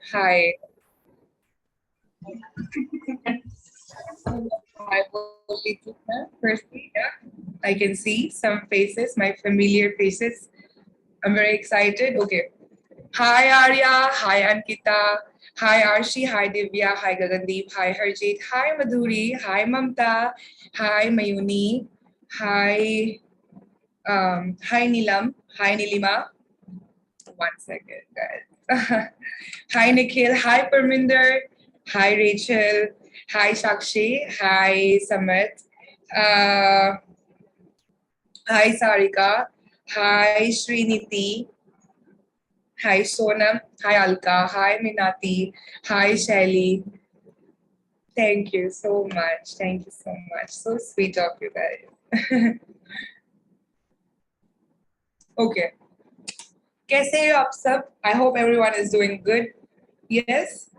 Hi. I will be firstly, yeah, I can see some faces, my familiar faces. I'm very excited. Okay. Hi Arya, hi Ankita, hi Arshi, hi Divya, hi Gagandeep, hi Harjeet, hi Madhuri, hi Mamta, hi Mayuni, hi hi Nilam, hi Nilima. 1 second, guys. Hi Nikhil, hi Parminder, hi Rachel, hi Sakshi, hi Samit, uh, hi Sarika, hi Sriniti, hi Sonam, hi Alka, hi Minati, hi Shelly. Thank you so much. Thank you so much. So sweet of you guys. Okay. कैसे हो आप सब? I hope everyone is doing good. Yes.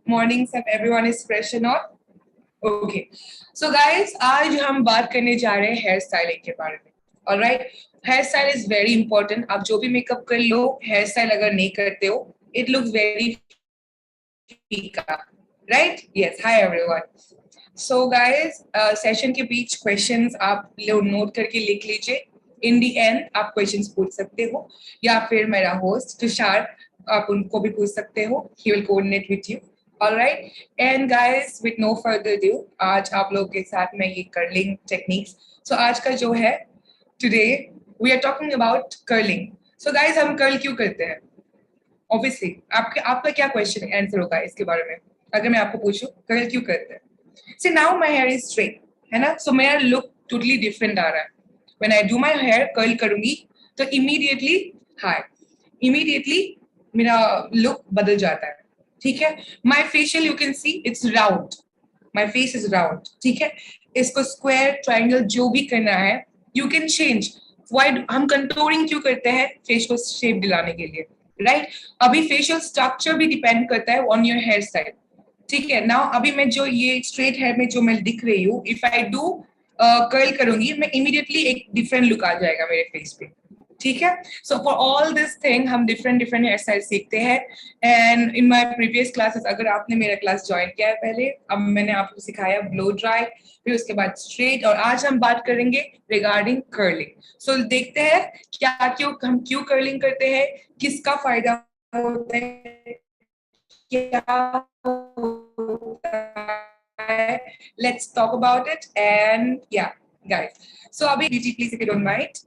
Morning सब everyone is fresh and all. Okay so guys आज हम बात करने जा रहे हैं हेयर स्टाइलिंग के बारे में alright hair style is very important आप जो भी मेकअप कर लो हेयर स्टाइल अगर नहीं करते हो इट लुक्स वेरी फीका right yes hi everyone so guys session के बीच क्वेश्चंस आप लोग नोट करके लिख लीजिए इन दी एंड आप क्वेश्चंस पूछ सकते हो या फिर मेरा होस्ट तुषार आप उनको भी पूछ सकते हो he will coordinate with you alright and guys with no further due आज आप लोगों के साथ में ये कर्लिंग टेक्निक्स सो आज का जो है today we are talking about curling so guys हम कर्ल क्यों करते हैं ऑब्वियसली आपके आपका क्या क्वेश्चन आंसर होगा इसके बारे में अगर मैं आपको पूछूं कर्ल क्यों करते हैं see now my hair is straight है ना सो मेरा लुक टोटली डिफरेंट आ रहा है when I do my hair curl करूंगी तो इमीडिएटली हाय इमीडिएटली मेरा लुक बदल जाता है ठीक है my facial you can see it's round my face is round ठीक है इसको स्क्वायर ट्रायंगल जो भी करना है यू कैन चेंज वाइड हम कंटूरिंग क्यों करते हैं फेस को शेप दिलाने के लिए राइट अभी फेशियल स्ट्रक्चर भी डिपेंड करता है ऑन योर हेयर स्टाइल ठीक है नाउ अभी मैं जो ये स्ट्रेट हेयर में जो मैं दिख रही हूँ इफ आई डू कर्ल करूंगी मैं इमीडिएटली एक डिफरेंट लुक आ जाएगा मेरे फेस पे ठीक है so for all this thing हम डिफरेंट डिफरेंट हेयर स्टाइल सीखते हैं and in my previous classes अगर आपने मेरा क्लास ज्वाइन किया है पहले अब मैंने आपको सिखाया ब्लो ड्राई फिर उसके बाद स्ट्रेट और आज हम बात करेंगे रिगार्डिंग कर्लिंग सो देखते हैं क्या क्यों हम क्यों कर्लिंग करते हैं किसका फायदा होता है क्या होता है let's talk about it and yeah guys so abhi DT please if you don't mind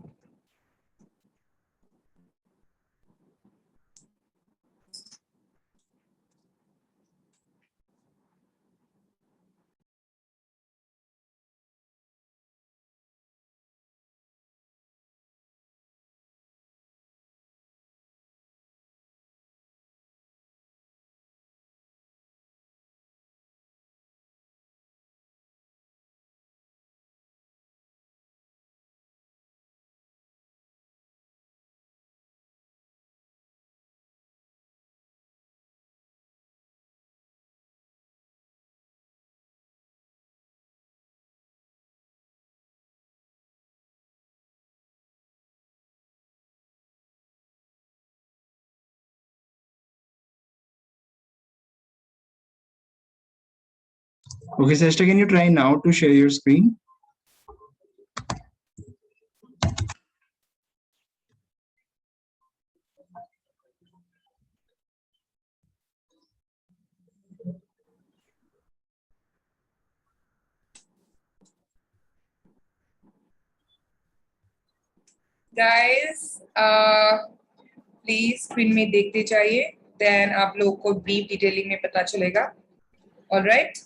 Okay, Sesta, can you try now to share your screen? guys please screen में देखते जाइए देन आप लोगों को ब्रीफ डिटेलिंग में पता चलेगा alright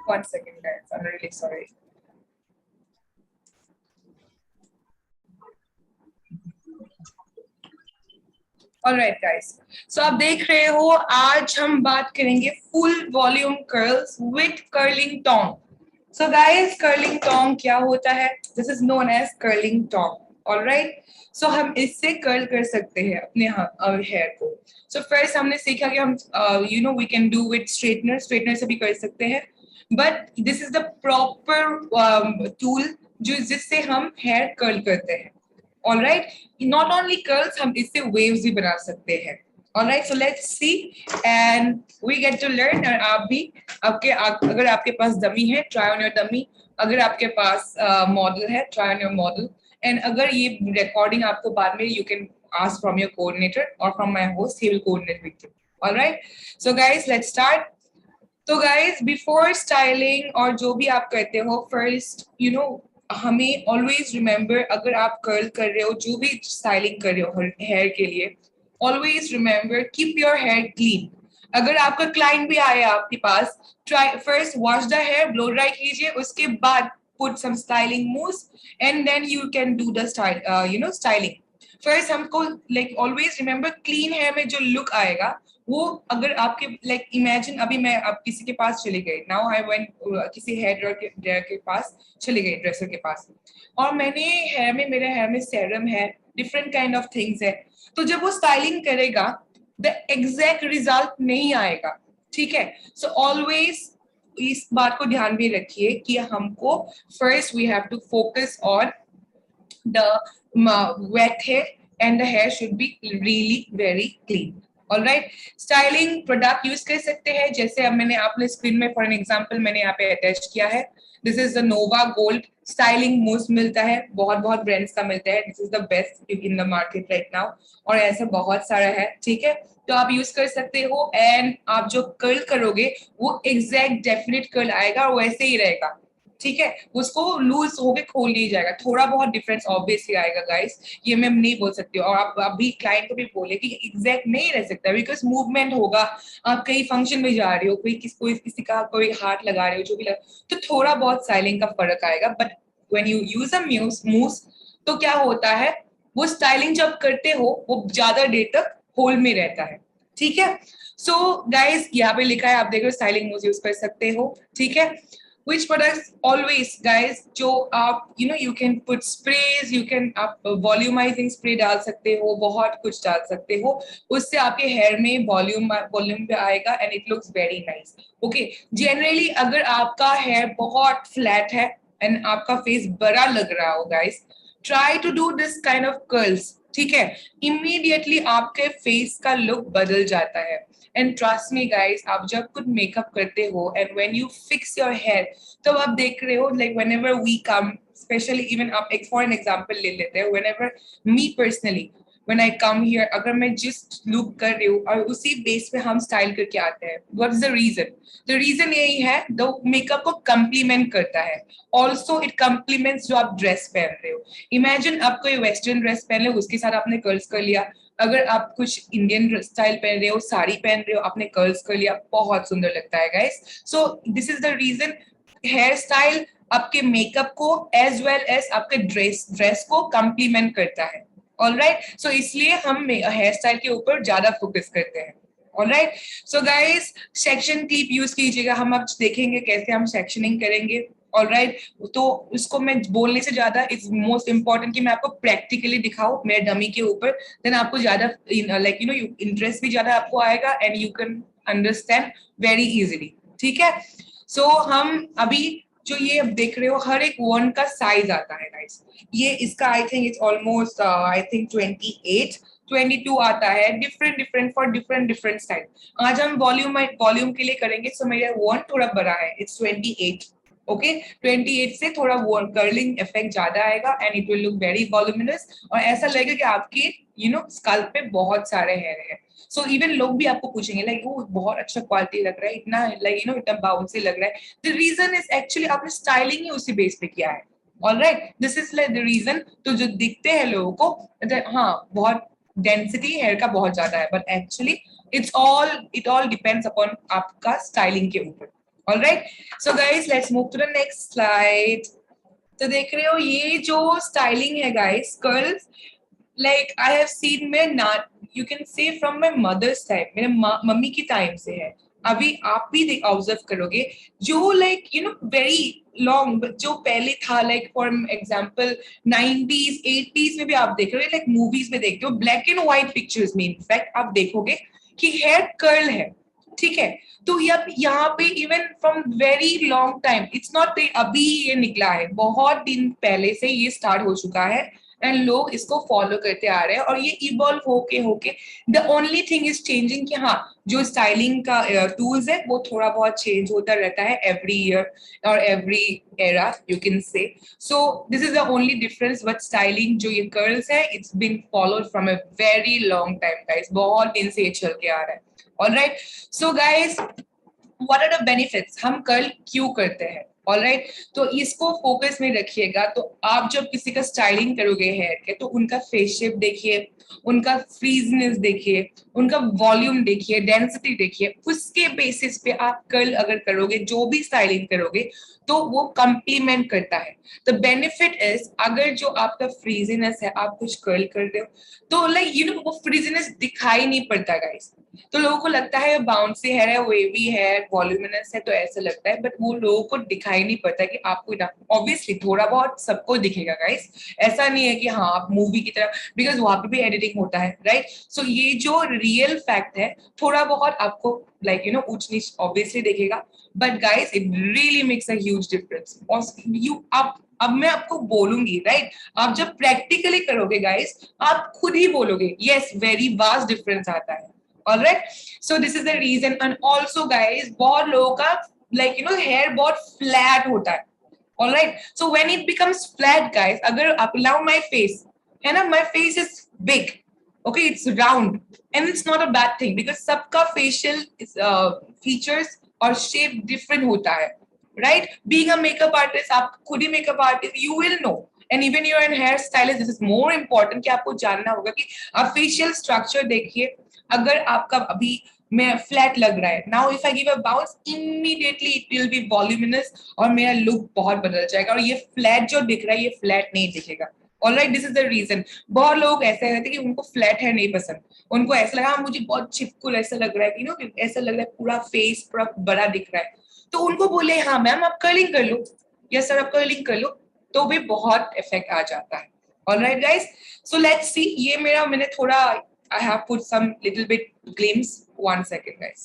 one second guys I'm really sorry alright guys so आप देख रहे हो आज हम बात करेंगे full volume curls with curling tong so guys curling tong क्या होता है this is known as curling tong alright so हम इससे कर्ल कर सकते हैं अपने हेयर को सो फर्स्ट हमने सीखा कि हम you know we can do with straightener straightener से भी कर सकते हैं but this is the proper tool जो जिससे हम हेयर कर्ल करते हैं all right, not only curls, हम इससे वेव्स भी बना सकते हैं। All right, so let's see and we get to learn. और आप भी अगर आपके पास डमी है, ट्राई ऑन योर डमी। अगर आपके पास मॉडल है, try on your model. And अगर ये रिकॉर्डिंग आपको बाद में, you can ask from your coordinator or from my host, he will coordinate with you. All right, so guys, let's start. तो guys, before styling और जो भी आप करते हो, first you know, हमें always remember, अगर आप कर्ल कर रहे हो, जो भी स्टाइलिंग कर रहे हो हेयर के लिए, always remember keep your hair clean. अगर आपका क्लाइंट भी आए आपके पास, try first wash the hair, blow dry कीजिए, उसके बाद put some styling mousse and then you can do the styling. First हमको like always remember, clean hair में जो लुक आएगा वो, अगर आपके लाइक इमेजिन अभी मैं अब किसी के पास चली गई, नाउ आई वेंट किसी हेयर ड्रायर के पास चली गई, ड्रेसर के पास, और मैंने हेयर में, मेरे हेयर में सेरम है, डिफरेंट काइंड ऑफ थिंग्स है, तो जब वो स्टाइलिंग करेगा द एग्जैक्ट रिजल्ट नहीं आएगा, ठीक है। सो ऑलवेज इस बात को ध्यान में रखिए कि हमको first we have to focus on the wet hair and the hair should be really very clean. All right, styling product use कर सकते हैं, जैसे अब मैंने आपने स्क्रीन में फॉर एन एग्जांपल मैंने यहाँ पे अटैच किया है, this is the Nova Gold styling mousse मिलता है, बहुत बहुत ब्रांड्स का मिलता है, this is the best in the market right now, और ऐसा बहुत सारा है, ठीक है, तो आप यूज कर सकते हो। एंड आप जो कर्ल करोगे वो एग्जैक्ट डेफिनेट कर्ल आएगा और वैसे ही रहेगा, ठीक है, उसको लूज होके खोल नहीं जाएगा, थोड़ा बहुत डिफरेंस ऑब्वियसली आएगा गाइस, ये मैं नहीं बोल सकती हूँ, और आप अभी क्लाइंट को भी बोले कि एग्जैक्ट नहीं रह सकता, बिकॉज मूवमेंट होगा, आप कहीं फंक्शन में जा रहे हो, किसी का कोई हाथ लगा रहे हो, जो भी तो थोड़ा बहुत स्टाइलिंग का फर्क आएगा, but when you use a mousse तो क्या होता है, वो स्टाइलिंग जब करते हो वो ज्यादा देर तक होल्ड में रहता है, ठीक है। सो गाइस यहाँ पे लिखा है, आप देखो स्टाइलिंग मूस यूज कर सकते हो, ठीक है। Which products always guys, जो आप you can put sprays, you can आप volumizing spray डाल सकते हो, बहुत कुछ डाल सकते हो, उससे आपके हेयर में वॉल्यूम पे आएगा and it looks very nice. Okay, generally अगर आपका हेयर बहुत फ्लैट है and आपका फेस बड़ा लग रहा हो guys, try to do this kind of curls, ठीक है, इमीडिएटली आपके फेस का लुक बदल जाता है। एंड ट्रस्ट मी गाइस, आप जब कुछ मेकअप करते हो and when you fix your hair, तो आप देख रहे हो like whenever we come, specially even आप एक फॉर एन एग्जांपल ले लेते हैं, whenever me personally when I come here, अगर मैं जिस लुक कर रही हूँ और उसी बेस पे हम स्टाइल करके आते हैं, what is the reason? The reason यही है, द मेकअप को कम्प्लीमेंट करता है, ऑल्सो इट कम्प्लीमेंट्स जो आप ड्रेस पहन रहे हो। इमेजिन आप कोई वेस्टर्न ड्रेस पहन रहे हो, उसके साथ आपने कर्ल्स कर लिया, अगर आप कुछ इंडियन स्टाइल पहन रहे हो, साड़ी पहन रहे हो, आपने कर्ल्स कर लिया, बहुत सुंदर लगता है guys. So this is the reason, hair style आपके मेकअप को एज वेल एज आपके ड्रेस को कम्प्लीमेंट करता है, ऑलराइट। सो इसलिए हम हेयर स्टाइल के ऊपर ज्यादा फोकस करते हैं, alright. So guys section clip use कीजिएगा, हम अब देखेंगे कैसे हम सेक्शनिंग करेंगे, ऑलराइट। तो उसको मैं बोलने से ज्यादा इट्स मोस्ट इंपॉर्टेंट कि मैं आपको प्रैक्टिकली दिखाऊं मेरे डमी के ऊपर, देन आपको ज्यादा लाइक इंटरेस्ट भी ज्यादा आपको आएगा and you can understand very easily, ठीक है। सो हम अभी जो ये अब देख रहे हो, हर एक वन का साइज आता है गाइस, ये इसका I think it's almost I think 28 22 आता है, डिफरेंट फॉर डिफरेंट स्टाइल। आज हम वॉल्यूम के लिए करेंगे, सो मेरा वन थोड़ा बड़ा है, इट्स 28, ओके, 28 से थोड़ा वो कर्लिंग इफेक्ट ज्यादा आएगा and it will look very voluminous, और ऐसा लगेगा कि आपके स्कल्प पे बहुत सारे हेयर है। सो इवन लोग भी आपको पूछेंगे लाइक वो बहुत अच्छा क्वालिटी लग रहा है, इतना लाइक इतना बाउंसी लग रहा है, द रीजन इज एक्चुअली आपने स्टाइलिंग ही उसी बेस पे किया है, alright, this is like the reason. तो जो दिखते हैं लोगों को हाँ बहुत डेंसिटी हेयर का बहुत ज्यादा है, but actually it all depends upon आपका स्टाइलिंग के ऊपर, alright. So guys let's move to the next slide. तो देख रहे हो ये जो स्टाइलिंग है guys, curls, like I have seen में ना, you can say from my mother's time, मेरे मम्मी की टाइम से है, अभी आप भी ऑब्जर्व करोगे जो लाइक वेरी लॉन्ग, जो पहले था like for example 90s 80s में भी आप देख रहे हो, लाइक मूवीज में देखते हो ब्लैक एंड व्हाइट पिक्चर्स में इनफैक्ट आप देखोगे कि हेयर कर्ल है, ठीक है। तो यहाँ पे even from very long time, it's not अभी ये निकला है, बहुत दिन पहले से ये स्टार्ट हो चुका है एंड लोग इसको फॉलो करते आ रहे हैं और ये इवॉल्व होके होके the only thing is changing कि हाँ जो स्टाइलिंग का टूल्स है वो थोड़ा बहुत चेंज होता रहता है एवरी ईयर और every era you can say. So this is the only difference. But styling जो ये कर्ल्स है it's been followed from a very long time guys, बहुत दिन से ये चल के आ रहा है. Alright, so guys what are the benefits, हम कर्ल क्यों करते हैं. ऑलराइट, तो इसको फोकस में रखिएगा. तो आप जब किसी का स्टाइलिंग करोगे हेयर के तो उनका फेस शेप देखिए, उनका फ्रीजनेस देखिए, उनका वॉल्यूम देखिए, डेंसिटी देखिए, उसके बेसिस पे आप कर्ल अगर करोगे, जो भी स्टाइलिंग करोगे तो वो कंप्लीमेंट करता है. द बेनिफिट इज अगर जो आपका फ्रीजीनेस है आप कुछ कर्ल करते हो तो लाइक यू नो वो फ्रीजीनेस दिखाई नहीं पड़ता गाइस. तो लोगों को लगता है बाउंसी हेयर है, वेवी है, वॉल्यूमिनस है, तो ऐसा लगता है. बट वो लोगों को दिखाई नहीं पड़ता कि आपको ऑब्वियसली थोड़ा बहुत सबको दिखेगा गाइस. ऐसा नहीं है कि हाँ आप मूवी की तरह, बिकॉज वहां पे भी एडिटिंग होता है राइट. सो ये जो रियल फैक्ट है थोड़ा बहुत आपको लाइक यू नो ऊंच नीच ऑब्वियसली दिखेगा. But guys it really makes a huge difference. You अब मैं आपको बोलूंगी राइट, आप जब प्रैक्टिकली करोगे गाइस आप खुद ही बोलोगे यस वेरी वास्ट डिफरेंस आता है. All right, so this is the reason. And also guys बहुत लोगों का like you know hair बहुत flat होता है. All right, so when it becomes flat guys, अगर आप now my face है ना, my face is big, okay, it's round and it's not a bad thing because सबका facial features और shape different होता है right. Being a makeup artist, आप खुद ही makeup artist, you will know. And even you're a hair stylist, this is more important कि आपको जानना होगा कि आप facial structure देखिए. अगर आपका अभी मैं फ्लैट लग रहा है, now if I give a bounce immediately it will be voluminous और मेरा लुक बहुत बदल जाएगा. और ये फ्लैट जो दिख रहा है ये फ्लैट नहीं दिखेगा. Alright, this is the reason. बहुत लोग ऐसे रहते हैं कि उनको फ्लैट हेयर नहीं पसंद, उनको ऐसा लगा मुझे बहुत चिपकुल ऐसा लग रहा है कि नो ऐसा लग रहा है पूरा फेस पूरा बड़ा दिख रहा है. तो उनको बोले हाँ मैम आप कर्लिंग कर लो, यस सर आप कर्लिंग कर लो, तो भी बहुत इफेक्ट आ जाता है. ऑलराइट गाइस, सो लेट्स सी. ये मेरा मैंने थोड़ा I have put some little bit glimpse. 1 second, guys.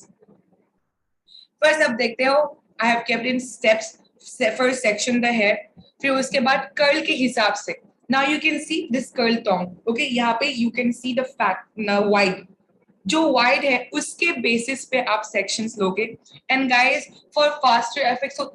First, अब देखते हो I have kept in steps. First section the hair. फिर उसके बाद curl के हिसाब से. Now you can see this curl thong. Okay, यहाँ पे you can see the fat now wide. जो wide है उसके basis पे आप sections लोगे. And guys, for faster effects, so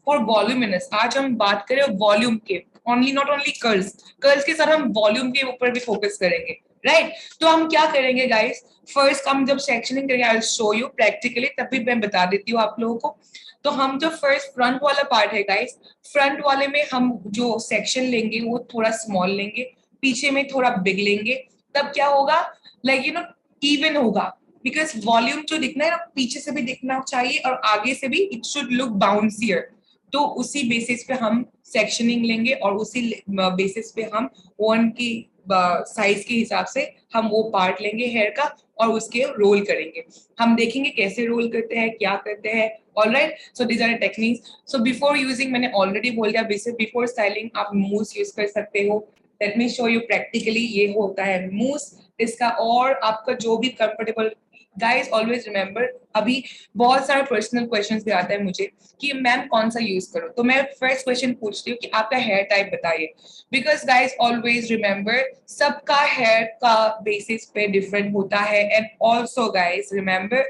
for voluminous, आज हम बात करें volume के. Only not only curls. Curls के साथ हम volume के ऊपर भी focus करेंगे. राइट, तो हम क्या करेंगे गाइस, फर्स्ट हम जब सेक्शनिंग करेंगे I will show you practically, तभी मैं बता देती हूँ आप लोगों को. तो हम जो फर्स्ट फ्रंट वाला पार्ट है गाइस, फ्रंट वाले में हम जो सेक्शन लेंगे वो थोड़ा स्मॉल लेंगे, पीछे में थोड़ा बिग लेंगे. तब क्या होगा लाइक यू नो इवन होगा, बिकॉज वॉल्यूम जो दिखना है ना पीछे से भी दिखना चाहिए और आगे से भी इट शुड लुक बाउंसियर. तो उसी बेसिस पे हम सेक्शनिंग लेंगे और उसी बेसिस पे हम वन की साइज के हिसाब से हम वो पार्ट लेंगे हेयर का और उसके रोल करेंगे. हम देखेंगे कैसे रोल करते हैं, क्या करते हैं. Alright, so these are techniques. So before using मैंने ऑलरेडी बोल दिया, बिफोर स्टाइलिंग आप मूस यूज कर सकते हो. Let me show you practically. ये होता है मूस इसका, और आपका जो भी कंफर्टेबल. गाइस ऑलवेज रिमेंबर, अभी बहुत सारे पर्सनल क्वेश्चंस भी आता है मुझे कि मैम कौन सा यूज करो, तो मैं फर्स्ट क्वेश्चन पूछती हूँ कि आपका हेयर टाइप बताइए. बिकॉज गाइस ऑलवेज रिमेंबर सबका हेयर का बेसिस पे डिफरेंट होता है. And also guys remember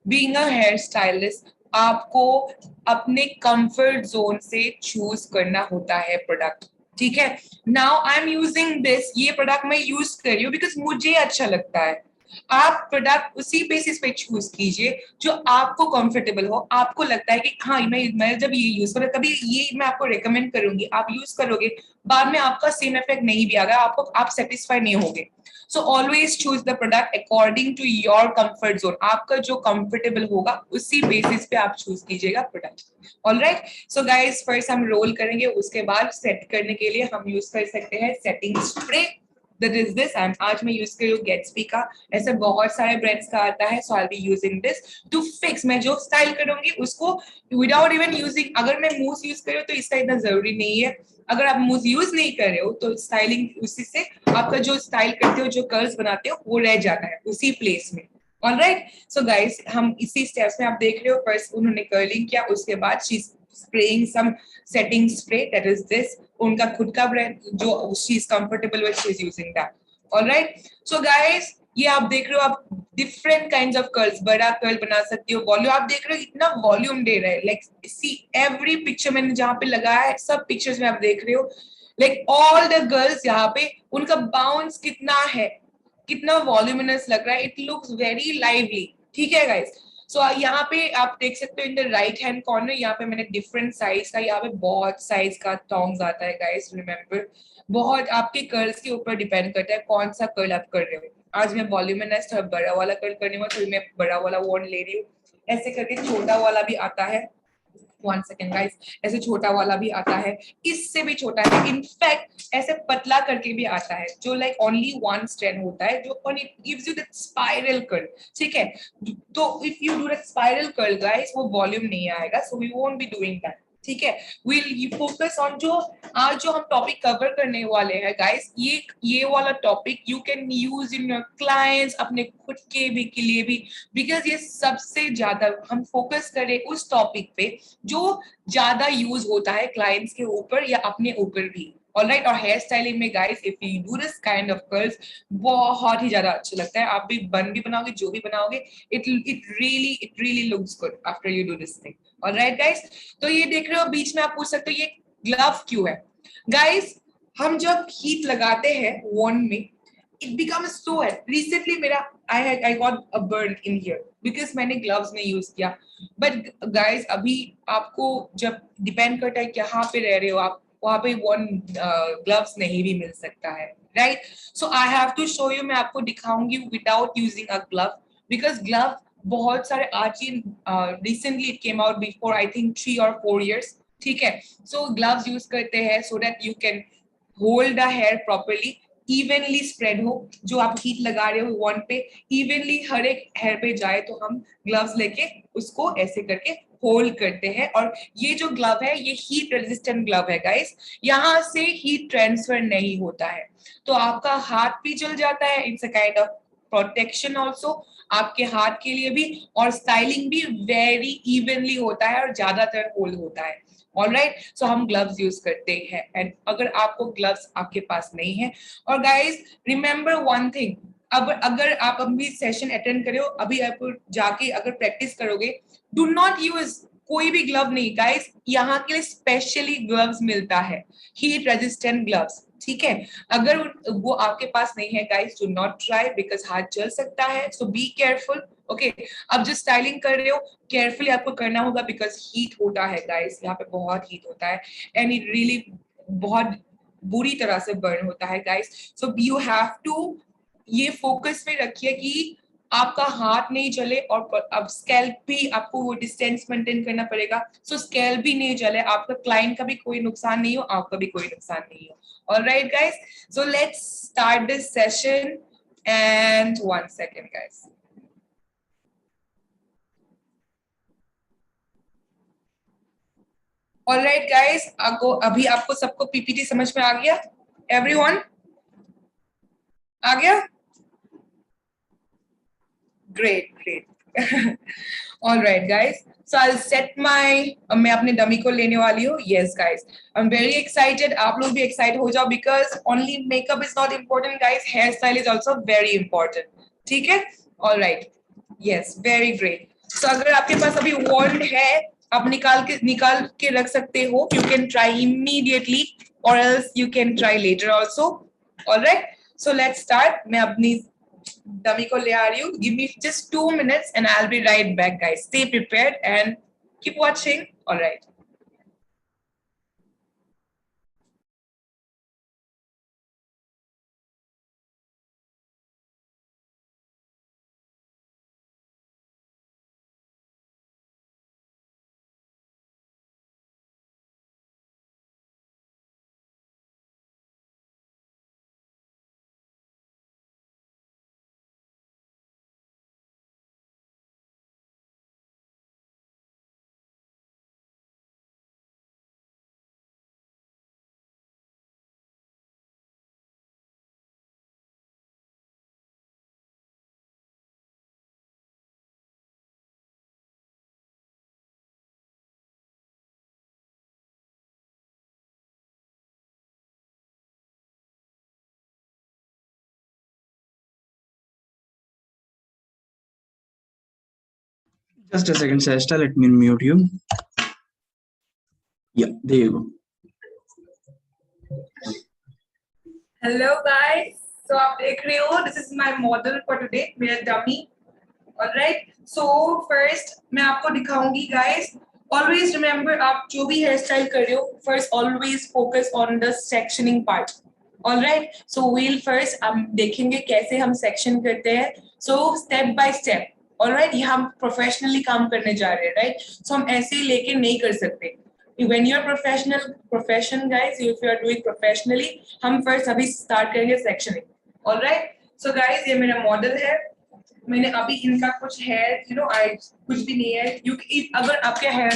being a hair stylist आपको अपने कंफर्ट जोन से चूज करना होता है प्रोडक्ट. ठीक है, now I am using this, ये प्रोडक्ट मैं यूज कर रही हूँ बिकॉज मुझे अच्छा लगता है. आप प्रोडक्ट उसी बेसिस पे चूज कीजिए जो आपको कंफर्टेबल हो, आपको लगता है कि हाँ मैं जब ये यूज करूँ, कभी ये मैं आपको रेकमेंड करूंगी, आप यूज करोगे, बाद में आपका सेम इफेक्ट नहीं भी आएगा, आपको आप सेटिस्फाई नहीं होगे. So always choose the product according to your comfort zone. आपका जो कंफर्टेबल होगा उसी बेसिस पे आप चूज कीजिएगा product. Alright, so guys first हम रोल करेंगे, उसके बाद सेट करने के लिए हम यूज कर सकते हैं setting spray. That is this. आज मैं यूज कर रही हूँ गेट्सबी का, ऐसे बहुत सारे ब्रांड्स का आता है. So I be using this to fix. मैं जो स्टाइल करूंगी उसको विदाउट इवन यूजिंग, अगर मैं मूस यूज कर रही हूँ तो इसका इतना जरूरी नहीं है. अगर आप मूस यूज नहीं कर रहे हो तो स्टाइलिंग उसी से आपका जो स्टाइल करते हो, जो कर्ल्स बनाते हो वो रह जाता है उसी प्लेस में. ऑलराइट, सो गाइस हम इसी स्टेप्स में आप देख रहे हो, फर्स्ट उन्होंने कर्लिंग किया, उसके बाद she spraying some setting spray, that is this. उनका खुद का ब्रांड जो she is comfortable with, she is using that. Alright, so guys ये आप देख रहे हो, आप डिफरेंट काइंड्स ऑफ कर्ल्स, बड़ा कर्ल बना सकते हो, वॉल्यूम आप देख रहे हो इतना वॉल्यूम दे रहा है. लाइक सी एवरी पिक्चर मैंने जहां पे लगाया है, सब पिक्चर्स में आप देख रहे हो, लाइक ऑल द गर्ल्स यहाँ पे उनका बाउंस कितना है, कितना वॉल्यूमिनस लग रहा है. It looks very lively. ठीक है गाइस. सो यहाँ पे आप देख सकते हो in the right hand corner, यहाँ पे मैंने डिफरेंट साइज का, यहाँ पे बहुत साइज का टॉन्ग्स आता है गाइस. रिमेम्बर, बहुत आपके कर्ल्स के ऊपर डिपेंड करता है कौन सा कर्ल आप कर रहे हो. आज मैं वॉल्यूमिनस थोड़ा बड़ा वाला कर्ल करने वाला, तो मैं बड़ा वाला वॉन्ड ले रही हूँ. ऐसे करके छोटा वाला भी आता है. 1 सेकेंड गाइस. ऐसे छोटा वाला भी आता है, इससे भी छोटा है, इनफैक्ट ऐसे पतला करके भी आता है जो लाइक ओनली 1 स्ट्रैंड होता है, जो और it gives you that spiral curl. ठीक है, तो if you do that spiral curl guys, वो वॉल्यूम नहीं आएगा, so we won't be doing that. ठीक है, विल फोकस ऑन जो आज जो हम टॉपिक कवर करने वाले हैं गाइस, ये वाला topic you can use in your clients, अपने खुद के भी के लिए भी, बिकॉज ये सबसे ज्यादा हम फोकस करें उस टॉपिक पे जो ज्यादा यूज होता है क्लाइंट्स के ऊपर या अपने ऊपर भी. ऑलराइट, और हेयर स्टाइलिंग में guys if you do this kind of curls, बहुत ही ज्यादा अच्छा लगता है. आप भी बन भी बनाओगे, जो भी बनाओगे, it really looks good after you do this thing. Alright guys, तो ये देख रहे हो बीच में आप पूछ सकते हो ये ग्लव क्यों है. गाइस हम जब हीट लगाते हैं वॉन्ड में, it becomes so hot. Recently मेरा I got a burn in here because मैंने gloves नहीं यूज किया. But guys अभी आपको जब डिपेंड करता है कहाँ पे रह रहे हो आप, वहाँ पे वन ग्लव्स नहीं भी मिल सकता है, right. So I have to show you, मैं आपको दिखाऊंगी without using a glove, because glove बहुत सारे आज ही recently it came out before I think 3 or 4 years. ठीक है, सो ग्लव्स यूज करते हैं so that you can hold the hair properly, evenly spread हो, जो आप हीट लगा रहे हो वन पे इवनली हर एक हेयर पे जाए, तो हम ग्लव्स लेके उसको ऐसे करके होल्ड करते हैं. और ये जो ग्लव है ये हीट रेजिस्टेंट ग्लव है गाइस, यहाँ से हीट ट्रांसफर नहीं होता है, तो आपका हाथ भी जल जाता है. It's a kind of protection also आपके हाथ के लिए भी, और स्टाइलिंग भी वेरी इवनली होता है और ज्यादातर होल्ड होता है. ऑलराइट, सो हम ग्लव्स यूज करते हैं. एंड अगर आपको ग्लव्स आपके पास नहीं है, और गाइस रिमेंबर वन थिंग, अब अगर आप अभी सेशन अटेंड करे हो, अभी आप जाके अगर प्रैक्टिस करोगे, डू नॉट यूज कोई भी ग्लव नहीं गाइस, यहाँ के लिए स्पेशली ग्लव्स मिलता है, हीट रेजिस्टेंट ग्लव्स. ठीक है, अगर वो आपके पास नहीं है guys, do not try, because हाथ जल सकता है, सो बी केयरफुल. ओके, अब जो स्टाइलिंग कर रहे हो केयरफुली आपको करना होगा, बिकॉज हीट होता है गाइस, यहाँ पे बहुत हीट होता है, एंड इट रियली बहुत बुरी तरह से बर्न होता है guys. So you have to ये फोकस में रखिए कि आपका हाथ नहीं जले, और अब स्कैल्प भी आपको वो डिस्टेंस मेंटेन करना पड़ेगा, सो स्कैल्प भी नहीं जले, आपका क्लाइंट का भी कोई नुकसान नहीं हो, आपका भी कोई नुकसान नहीं हो. Alright guys, so let's start this session. And 1 second guys. Alright guys, अभी आपको सबको पीपीटी समझ में आ गया? एवरीवन आ गया? Great great. Alright guys, so I set my, मैं अपने डमी को लेने वाली हूँ. Yes guys, I am very excited. आप लोग भी एक्साइटेड हो जाओ, because only makeup is not important guys, hair style is also very important. ठीक है, alright, yes, very great. So अगर आपके पास अभी वॉन्ड है, आप निकाल के रख सकते हो. यू कैन ट्राई इमीडिएटली, और else you can try later also. Alright, so let's start. मैं अपनी dummy ko le aa rahi hu. Give me just 2 minutes and I'll be right back, guys. Stay prepared and keep watching. All right. Just a second, Sesta. Let me mute you. Yeah, there you go. Hello guys. So आप देख रहे हो, this is my model for today, मेरा dummy. Alright. So first मैं आपको दिखाऊंगी guys. Always remember आप जो भी hair style कर रहे हो, first always focus on the sectioning part. Alright. So we'll first हम देखेंगे कैसे हम section करते हैं. So step by step. Alright. ये हम professionally काम करने जा रहे हैं, right? So हम ऐसे ही लेके नहीं कर सकते. When you're profession guys, if you are doing professionally, हम first अभी start करेंगे sectioning. Alright. So guys ये मेरा model है. मैंने अभी इनका कुछ हेयर कुछ भी नहीं है क्योंकि अगर आपके हेयर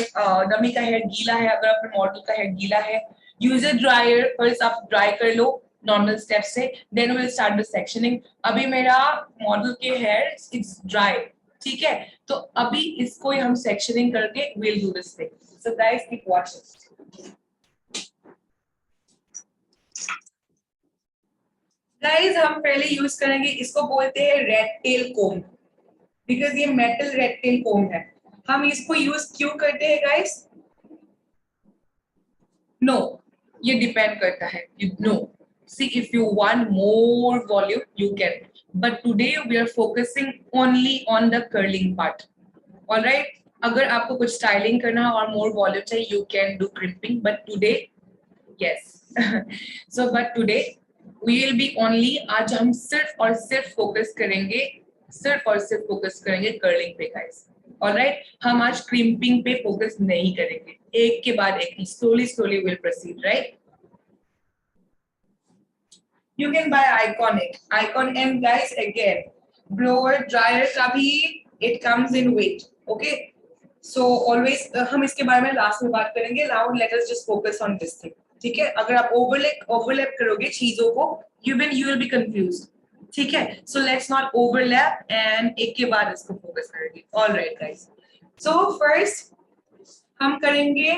डमी का हेयर गीला है, अगर अपने मॉडल का हेयर गीला है, यूज अ ड्रायर, फर्स्ट आप ड्राई कर लो नॉर्मल स्टेप से, then will start the sectioning. अभी मेरा मॉडल के हेयर इट्स ड्राई, ठीक है, तो अभी इसको हम सेक्शनिंग करके will do this thing. So guys keep watching. Guys हम पहले यूज करेंगे, इसको बोलते हैं रेड टेल कोम, बिकॉज ये मेटल रेड टेल कोम है. हम इसको यूज क्यों करते हैं गाइस? नो, ये डिपेंड करता है. You know, see if you want more volume you can, but today we are focusing only on the curling part. Alright. अगर आपको कुछ स्टाइलिंग करना और मोर वॉल्यूम चाहिए you can do crimping, but today yes. So but today we will be only, आज हम सिर्फ और सिर्फ फोकस करेंगे, कर्लिंग पे गाइस. ऑलराइट. हम आज क्रिम्पिंग पे फोकस नहीं करेंगे, एक के बाद एक, slowly will proceed. Right. You can buy icon and guys again blower dryer का भी it comes in weight. Okay, so always हम इसके बारे में लास्ट में बात करेंगे. Now let us just focus on this thing. ठीक है, अगर आप ओवरलैप करोगे चीजों को you will be confused. ठीक है, so let's not overlap and एक के बाद इसको फोकस करेंगे. All right guys, so first हम करेंगे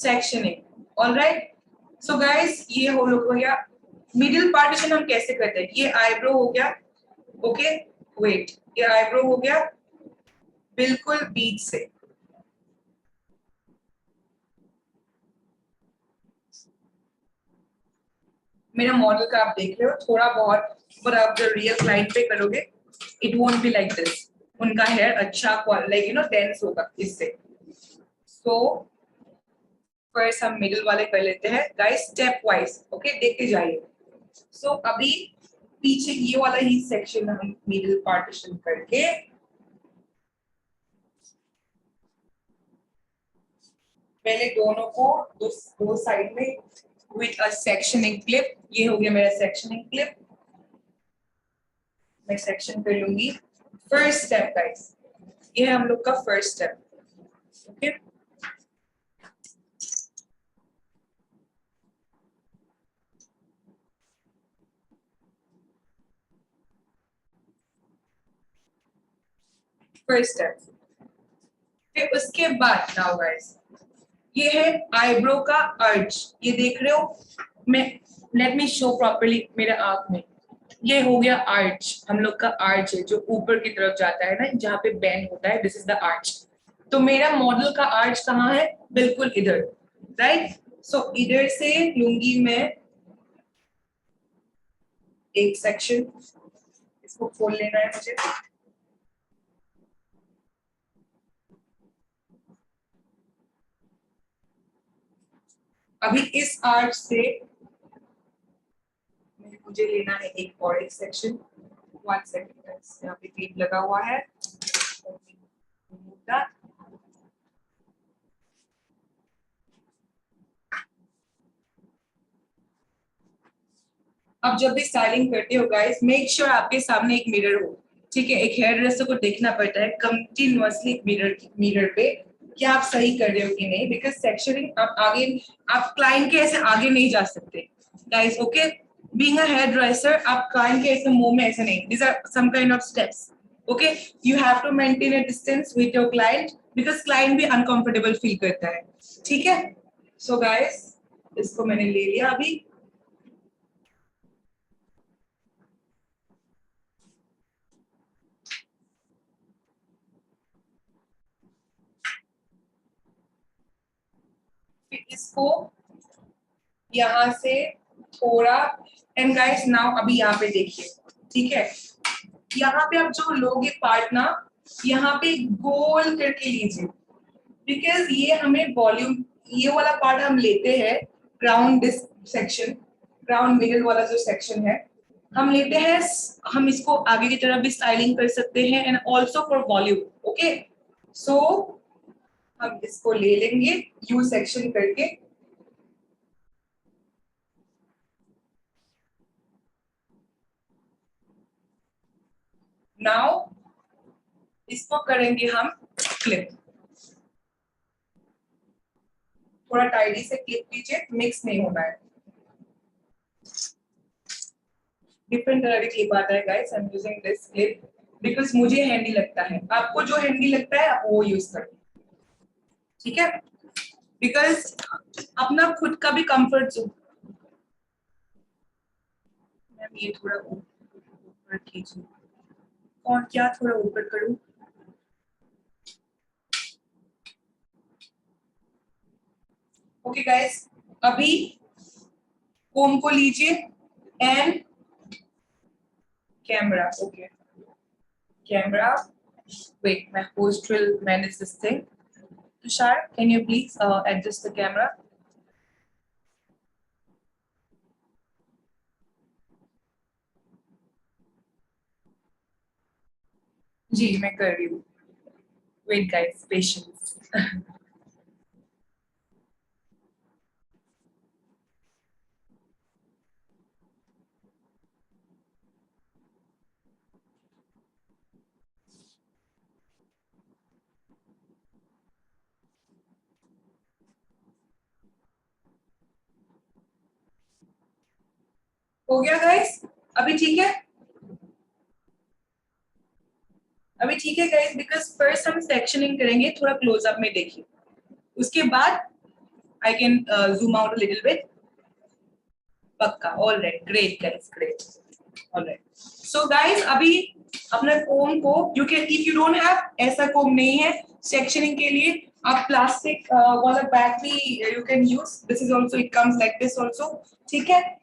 sectioning. All right. So guys ये हो गया. मिडिल पार्टीशन हम कैसे करते हैं? ये आईब्रो हो गया. ओके वेट, ये आईब्रो हो गया बिल्कुल बीच से. मेरा मॉडल का आप देख रहे हो थोड़ा बहुत, पर आप जब रियल क्लाइंट पे करोगे it won't be like this. उनका हेयर अच्छा लाइक डेंस होगा इससे. सो फर्स्ट हम मिडिल वाले कर लेते हैं गाइस स्टेप वाइज. ओके देखते जाइए. सो अभी पीछे ये वाला ही सेक्शन हम मिडिल पार्टीशन करके पहले दोनों को दो साइड में विथ अ सेक्शनिंग क्लिप. ये हो गया मेरा सेक्शनिंग क्लिप. मैं सेक्शन कर लूंगी. फर्स्ट स्टेप गाइस, ये है हम लोग का first step. Okay first step. फिर उसके बाद नाउ गाइस ये है आईब्रो का अर्च. ये देख रहे हो, मैं लेट मी शो प्रॉपर्ली मेरे आंख में. ये हो गया आर्च, हम लोग का आर्च है जो ऊपर की तरफ जाता है ना, जहाँ पे बेंड होता है. This is the arch. तो मेरा मॉडल का आर्च कहाँ है? बिल्कुल इधर. राइट. सो इधर से लूंगी मैं एक सेक्शन, इसको खोल लेना है मुझे. अभी इस आर्च से मुझे लेना है एक और एक सेक्शन. 1 सेकंड, यहाँ पे क्लिप लगा हुआ है. अब जब भी स्टाइलिंग करते हो गाइस मेक श्योर आपके सामने एक मिरर हो. ठीक है, एक हेयर ड्रेसर को देखना पड़ता है कंटिन्यूअसली मिरर पे कि आप सही कर रहे हो कि नहीं, बिकॉज सेक्शनिंग आप क्लाइंट के ऐसे आगे नहीं जा सकते guys. Okay, being a hair dresser आप क्लाइंट के ऐसे मुंह में ऐसे नहीं. This are some kind of steps. Okay, you have to maintain a distance with your client because client भी अनकंफर्टेबल फील करता है. ठीक है. सो गाइस इसको मैंने ले लिया. अभी इसको यहाँ से थोड़ा, एंड गाइस नाउ अभी यहाँ पे देखिए, ठीक है, यहाँ पे आप जो लोगे पार्ट ना, यहाँ पे गोल करके लीजिए, बिकॉज ये हमें वॉल्यूम, ये वाला पार्ट हम लेते हैं ground disc section, ground middle वाला जो सेक्शन है हम लेते हैं, हम इसको आगे की तरफ भी स्टाइलिंग कर सकते हैं and also for volume. Okay, so हम इसको ले लेंगे यू सेक्शन करके, नाउ इसको करेंगे हम क्लिप, थोड़ा टाइडी से क्लिप कीजिए, मिक्स नहीं होना है, डिफरेंट तरह के क्लिप आता है guys, I am using this clip because मुझे हैंडी लगता है, आपको जो हैंडी लगता है आप वो यूज करें, ठीक है, बिकॉज अपना खुद का भी कंफर्ट जोन। मैम ये थोड़ा ऊपर कीजिए, और क्या थोड़ा ऊपर करूं, ओके गाइस, अभी कोम को लीजिए and camera, okay camera, wait, my host will manage this thing. Tushar, can you please adjust the camera? जी मैं कर रही हूँ, wait guys, patience. हो गया गाइस, अभी ठीक है, अभी ठीक है गाइस, बिकॉज फर्स्ट हम सेक्शनिंग करेंगे, थोड़ा क्लोजअप में देखिए, उसके बाद I can zoom out a little bit, पक्का, all right, great guys, great, all right, so guys अभी अपने कोम को, you can, if you don't have, ऐसा कोम नहीं है सेक्शनिंग के लिए, आप प्लास्टिक वाला बैग भी you can use, this is also, it comes like this also, ठीक है,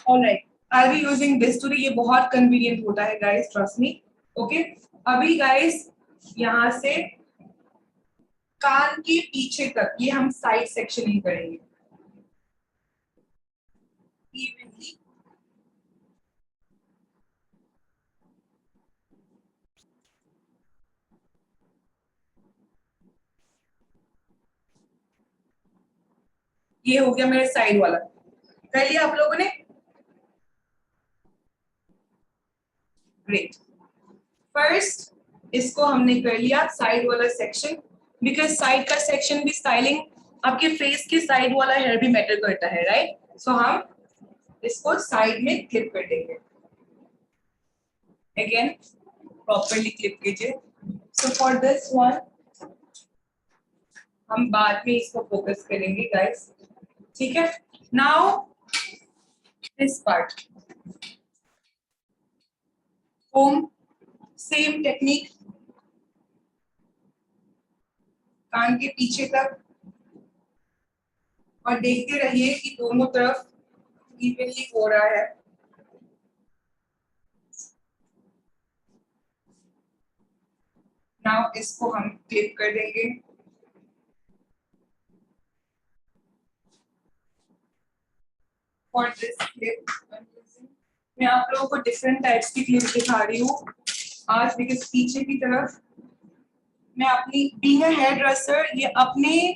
all right, I be using this today, ये बहुत कन्वीनियंट होता है गाइस, ट्रस्ट मी, ओके, अभी गाइस यहाँ से कान के पीछे तक ये हम साइड सेक्शनिंग करेंगे इवनली, ये हो गया मेरे साइड वाला, कर लिया आप लोगों ने, ग्रेट, फर्स्ट इसको हमने कर लिया साइड वाला सेक्शन, बिकॉज साइड का सेक्शन भी स्टाइलिंग, आपके फेस के साइड वाला हेयर भी मैटर करता है, राइट, सो हम इसको साइड में क्लिप कर देंगे, अगेन प्रॉपरली क्लिप कीजिए, सो फॉर दिस वन हम बाद में इसको फोकस करेंगे गाइस, ठीक है, now this part, comb, same technique, कान के पीछे तक, और देखते रहिए कि दोनों तरफ इवनली हो रहा है, नाउ इसको हम क्लिप कर देंगे, फॉर दिस क्लिप मैं आप लोगों को डिफरेंट टाइप्स की क्लिप दिखा रही हूँ आज, बिकॉज पीछे की तरफ मैं अपनी बीइंग अ हेयर ड्रेसर, ये अपने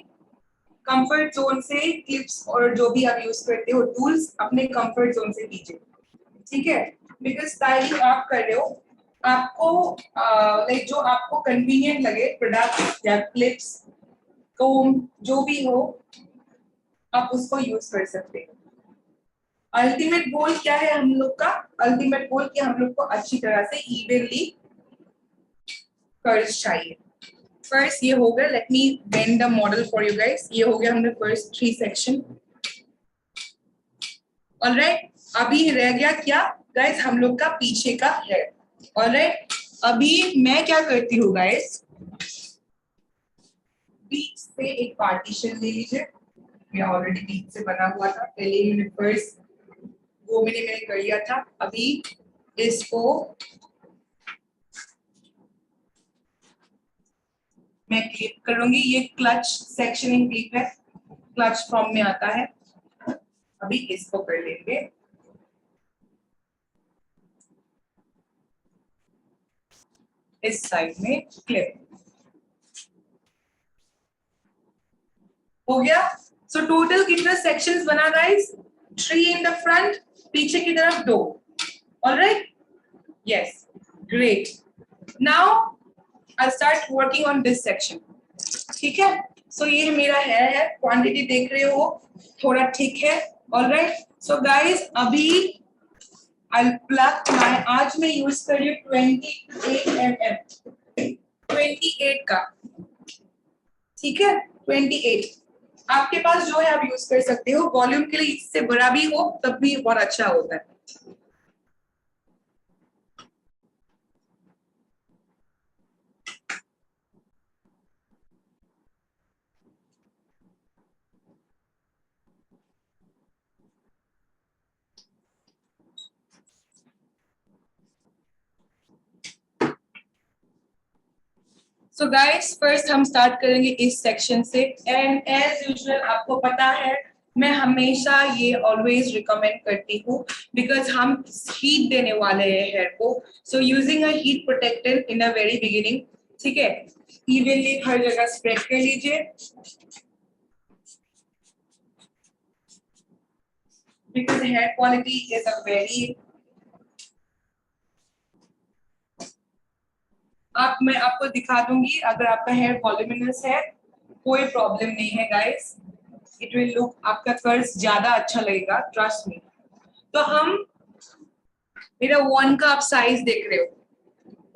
कंफर्ट जोन से क्लिप्स और जो भी आप यूज करते हो टूल्स अपने कंफर्ट जोन से कीजिए, ठीक है, बिकॉज स्टाइलिंग आप कर रहे हो, आपको लाइक जो आपको कन्वीनियंट लगे प्रोडक्ट या क्लिप्स, कोम, जो भी हो आप उसको यूज कर सकते हैं, अल्टीमेट गोल क्या है हम लोग का, अल्टीमेट गोल कि हम लोग को अच्छी तरह से इवनली कर्व्स चाहिए, फर्स्ट ये हो गया, let me bend the model for you guys, ये हो गया हमने फर्स्ट 3 सेक्शन, ऑलराइट, अभी रह गया क्या गाइस, हम लोग का पीछे का हेयर, ऑलराइट, अभी मैं क्या करती हूँ गाइस, बीच से एक पार्टीशन ले लीजिए, मेरा ऑलरेडी बीच से बना हुआ था, पहले ही मैंने फर्स्ट 2 महीने मैंने कर लिया था। अभी इसको मैं क्लिप करूंगी, ये क्लच सेक्शनिंग क्लिप है, क्लच फॉर्म में आता है। अभी इसको कर लेंगे, इस साइड में क्लिप हो गया। सो टोटल कितना सेक्शंस बना गाइस? 3 इन द फ्रंट, पीछे की तरफ 2। Alright, yes, great. Now I start working on this section. ठीक है, सो ये मेरा हेयर है, क्वांटिटी देख रहे हो थोड़ा ठीक है। ऑलराइट, सो गाइस अभी I'll plug my, आज मैं यूज कर रही हूँ 28 mm, 28 का, ठीक है 28। आपके पास जो है आप यूज कर सकते हो, वॉल्यूम के लिए इससे बड़ा भी हो तब भी बहुत अच्छा होता है। सो गाइस फर्स्ट हम स्टार्ट करेंगे इस सेक्शन से, एंड एज यूजुअल आपको पता है मैं हमेशा ये ऑलवेज रिकमेंड करती हूँ, बिकॉज हम हीट देने वाले हैं हेयर को। So using a heat protectant in a very beginning, ठीक है, इवनली हर जगह स्प्रेड कर लीजिए, because hair quality is a very, मैं आपको दिखा दूंगी, अगर आपका हेयर वॉल्यूमिनस है कोई प्रॉब्लम नहीं है गाइस, इट विल लुक, आपका कर्ल्स ज्यादा अच्छा लगेगा, ट्रस्ट मी। तो हम, मेरा 1 का आप साइज देख रहे हो,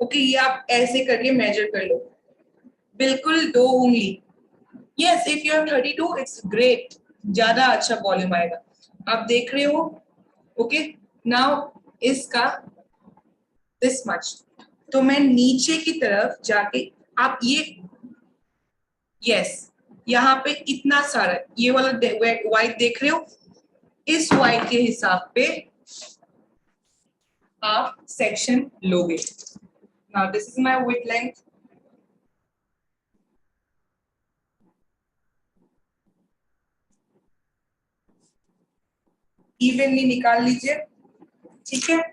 ओके, ये आप ऐसे करके मेजर कर लो, बिल्कुल 2 उंगली। Yes, if you are 32 it's great, ज्यादा अच्छा वॉल्यूम आएगा। आप देख रहे हो, ओके, नाउ इसका दिस मच, तो मैं नीचे की तरफ जाके, आप ये, यस, यहाँ पे इतना सारा ये वाला व्हाइट देख रहे हो, इस व्हाइट के हिसाब पे आप सेक्शन लोगे। Now this is my with length, evenly निकाल लीजिए, ठीक है,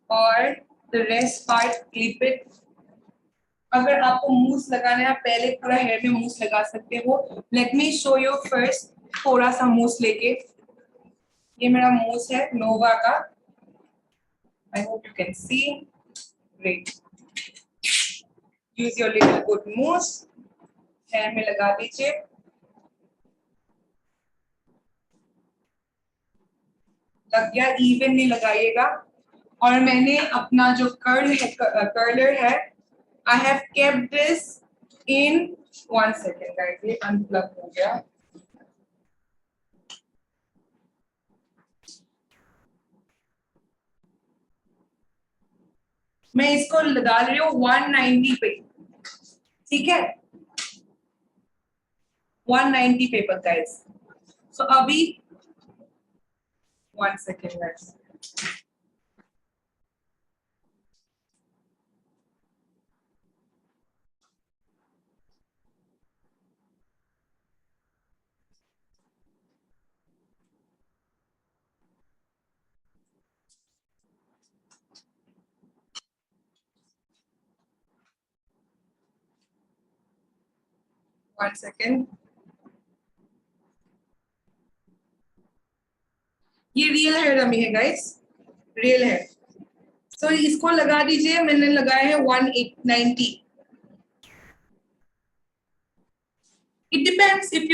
और the rest part clip it. अगर आपको मूस लगाना है आप पहले पूरा हेयर में मूस लगा सकते हो। Let me show you first, थोड़ा सा मूस लेके, ये मेरा मूस है नोवा का, I hope you can see, great, use your little good mousse, hair में लगा दीजिए, लग गया, इवनली लगाइएगा। और मैंने अपना जो कर्ल है, कर्लर है, I have kept this in 1 second guys, ये अनप्लग हो गया। मैं इसको लगा रही हूँ 190 पे, ठीक है, 190 पेपर गाइस। सो अभी 1 सेकेंड गाइस, वन सेकेंड, ये रियल हेयर डमी है गाइस, रियल है। सो इसको लगा दीजिए, मैंने लगाया है 190। It depends, if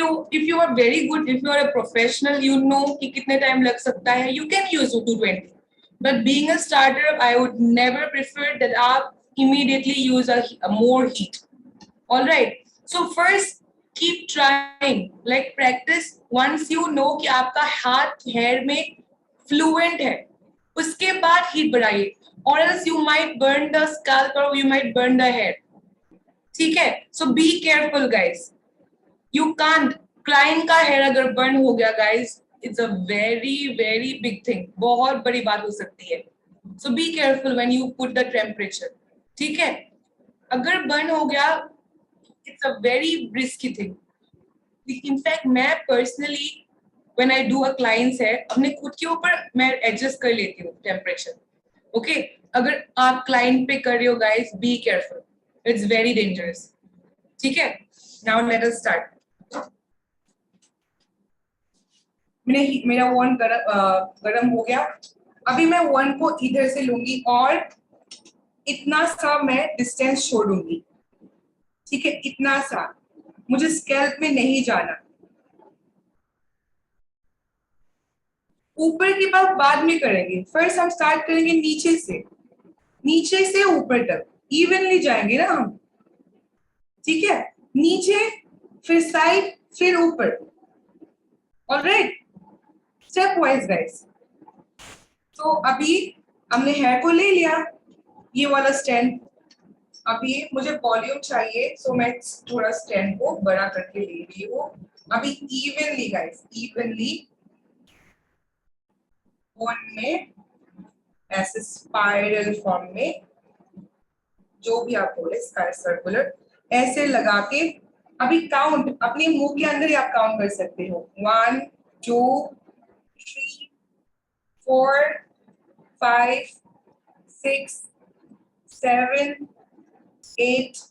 you are very good, if you are a professional, you know कि कितने टाइम लग सकता है, you can use 220. But being a starter, I would never prefer that आप immediately use a more heat. All right. So first, keep trying, like practice. Once you know कि आपका हाथ hair में fluent है, उसके बाद heat बढ़ाइए, or else you might burn the scalp or you might burn the hair. ठीक है? So be careful, guys. You can't client का हेयर अगर बर्न हो गया guys, it's a very very big thing, बहुत बड़ी बात हो सकती है. So be careful when you put the temperature. ठीक है, अगर बर्न हो गया, it's a very risky thing. In fact मैं personally when I do a clients hair, अपने खुद के ऊपर मैं एडजस्ट कर लेती हूँ टेम्परेचर. ओके, अगर आप क्लाइंट पे कर रहे हो guys, be careful, it's very dangerous. ठीक है, नाउ लेट अस स्टार्ट. मेरा वन गरम हो गया. अभी मैं वन को इधर से लूंगी और इतना सा मैं डिस्टेंस छोड़ूंगी. ठीक है, इतना सा, मुझे स्कैल्प में नहीं जाना. ऊपर की बात बाद में करेंगे, फर्स्ट हम स्टार्ट करेंगे नीचे से ऊपर तक इवनली जाएंगे ना हम. ठीक है, नीचे, फिर साइड, फिर ऊपर. Alright, step wise guys. तो अभी हमने हेयर को ले लिया, ये वाला स्टैंड. अभी मुझे वॉल्यूम चाहिए, सो मैं थोड़ा स्टैंड को बड़ा करके ले रही हूँ. अभी इवनली गाइस, इवनली वन में, ऐसे स्पाइरल फॉर्म में, जो भी आप बोले, स्काई सर्कुलर, ऐसे लगा के. अभी काउंट अपने मुंह के अंदर ही आप काउंट कर सकते हो. 1 2 3 4 5 6 7 8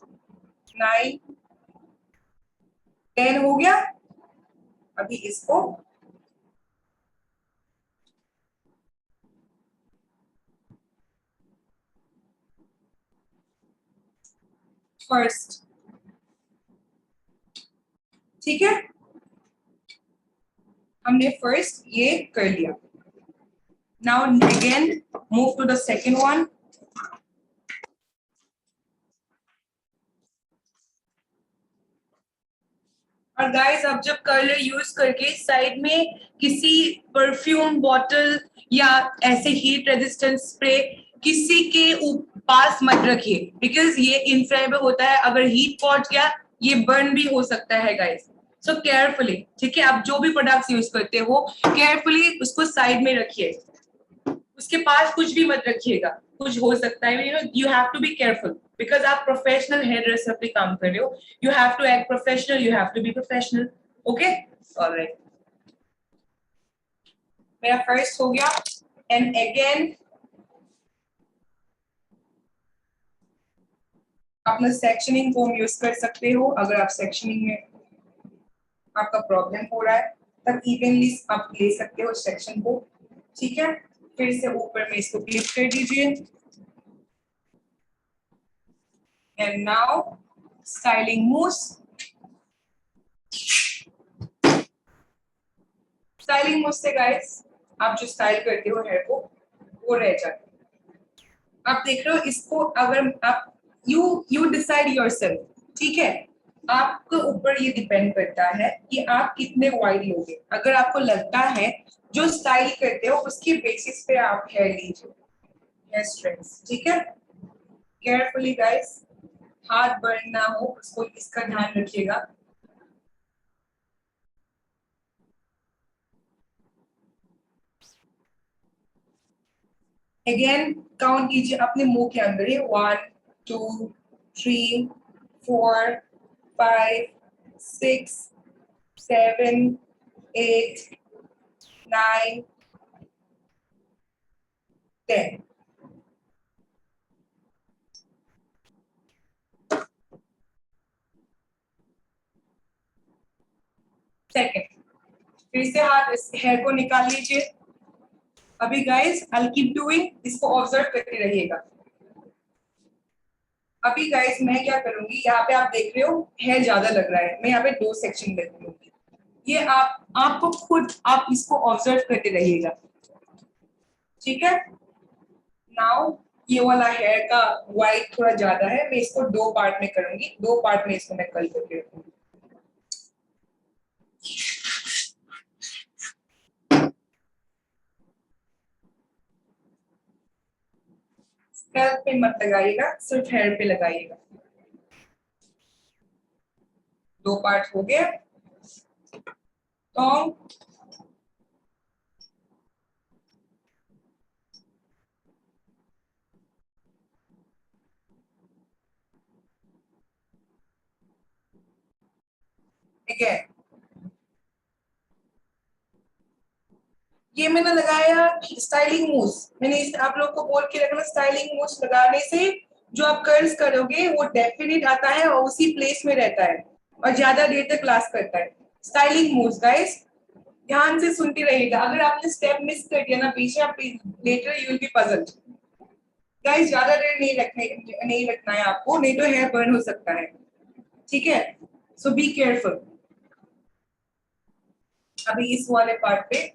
9 10 हो गया. अभी इसको फर्स्ट. ठीक है, हमने फर्स्ट ये कर लिया. Now again move to the second one. और गाइस, अब जब कर्लर यूज करके साइड में किसी परफ्यूम बॉटल या ऐसे हीट रेजिस्टेंट स्प्रे किसी के पास मत रखिए, बिकॉज ये इनफ्लेमेबल होता है. अगर हीट पहुंच गया, ये बर्न भी हो सकता है गाइस. सो केयरफुली, ठीक है, आप जो भी प्रोडक्ट्स यूज करते हो, केयरफुली उसको साइड में रखिए. उसके पास कुछ भी मत रखिएगा, कुछ हो सकता है. You have to be careful, because आप प्रोफेशनल हेयर ड्रेसर पे काम कर रहे हो. You have to act professional, you have to be professional. Okay, alright. मेरा फर्स्ट हो गया. एंड अगेन अपना सेक्शनिंग फोम यूज कर सकते हो. अगर आप सेक्शनिंग में आपका प्रॉब्लम हो रहा है, तब इवनली आप ले सकते हो सेक्शन को. ठीक है, फिर से ऊपर में इसको क्लिक कर दीजिए. And now styling moves. Styling मुझसे गाइस, आप जो स्टाइल करते हो हेयर को, वो रह जाता है. आप देख रहे हो इसको, अगर आप यू डिसाइड योरसेल्फ. ठीक है, आपके ऊपर ये डिपेंड करता है कि आप कितने वाइड लोगे. अगर आपको लगता है जो स्टाइल करते हो उसके बेसिस पे आप हेयर लीजिए, हेयर स्ट्रेट्स. ठीक है, केयरफुली गाइस, हाथ बर्न ना हो, उसको इसका ध्यान रखिएगा. अगेन काउंट कीजिए अपने मुंह के अंदर ही. 1 2 3 4 5 6 7 8 9 10. सेकेंड, फिर से हाथ इस हेयर को निकाल लीजिए. अभी गाइस आई कीप डूइंग, इसको ऑब्जर्व करते रहिएगा. अभी गाइस मैं क्या करूंगी, यहाँ पे आप देख रहे हो हेयर ज्यादा लग रहा है, मैं यहाँ पे 2 सेक्शन लग लूंगी. ये आपको खुद आप इसको ऑब्जर्व करते रहिएगा. ठीक है, नाउ ये वाला हेयर का वाइट थोड़ा ज्यादा है, मैं इसको 2 पार्ट में करूंगी. 2 पार्ट में इसको मैं कल करके रखूंगी. स्कैल्प पे मत लगाइएगा, सिर्फ हेयर पे लगाइएगा. 2 पार्ट हो गया. Tom. Again. ये मैंने लगाया स्टाइलिंग मूव्स, मैंने आप लोग को बोल के रखना स्टाइलिंग मूव्स लगाने से जो आप कर्ल्स करोगे वो डेफिनेट आता है और उसी प्लेस में रहता है और ज्यादा देर तक लास्ट करता है। स्टाइलिंग मूव्स गाइस, ध्यान से सुनती रहिएगा। अगर आपने स्टेप मिस कर दिया ना पीछे, आप later you will be puzzled. Guys ज्यादा देर नहीं रखना है आपको, नहीं तो हेयर बर्न हो सकता है, ठीक है? So be careful. अभी इस वाले पार्ट पे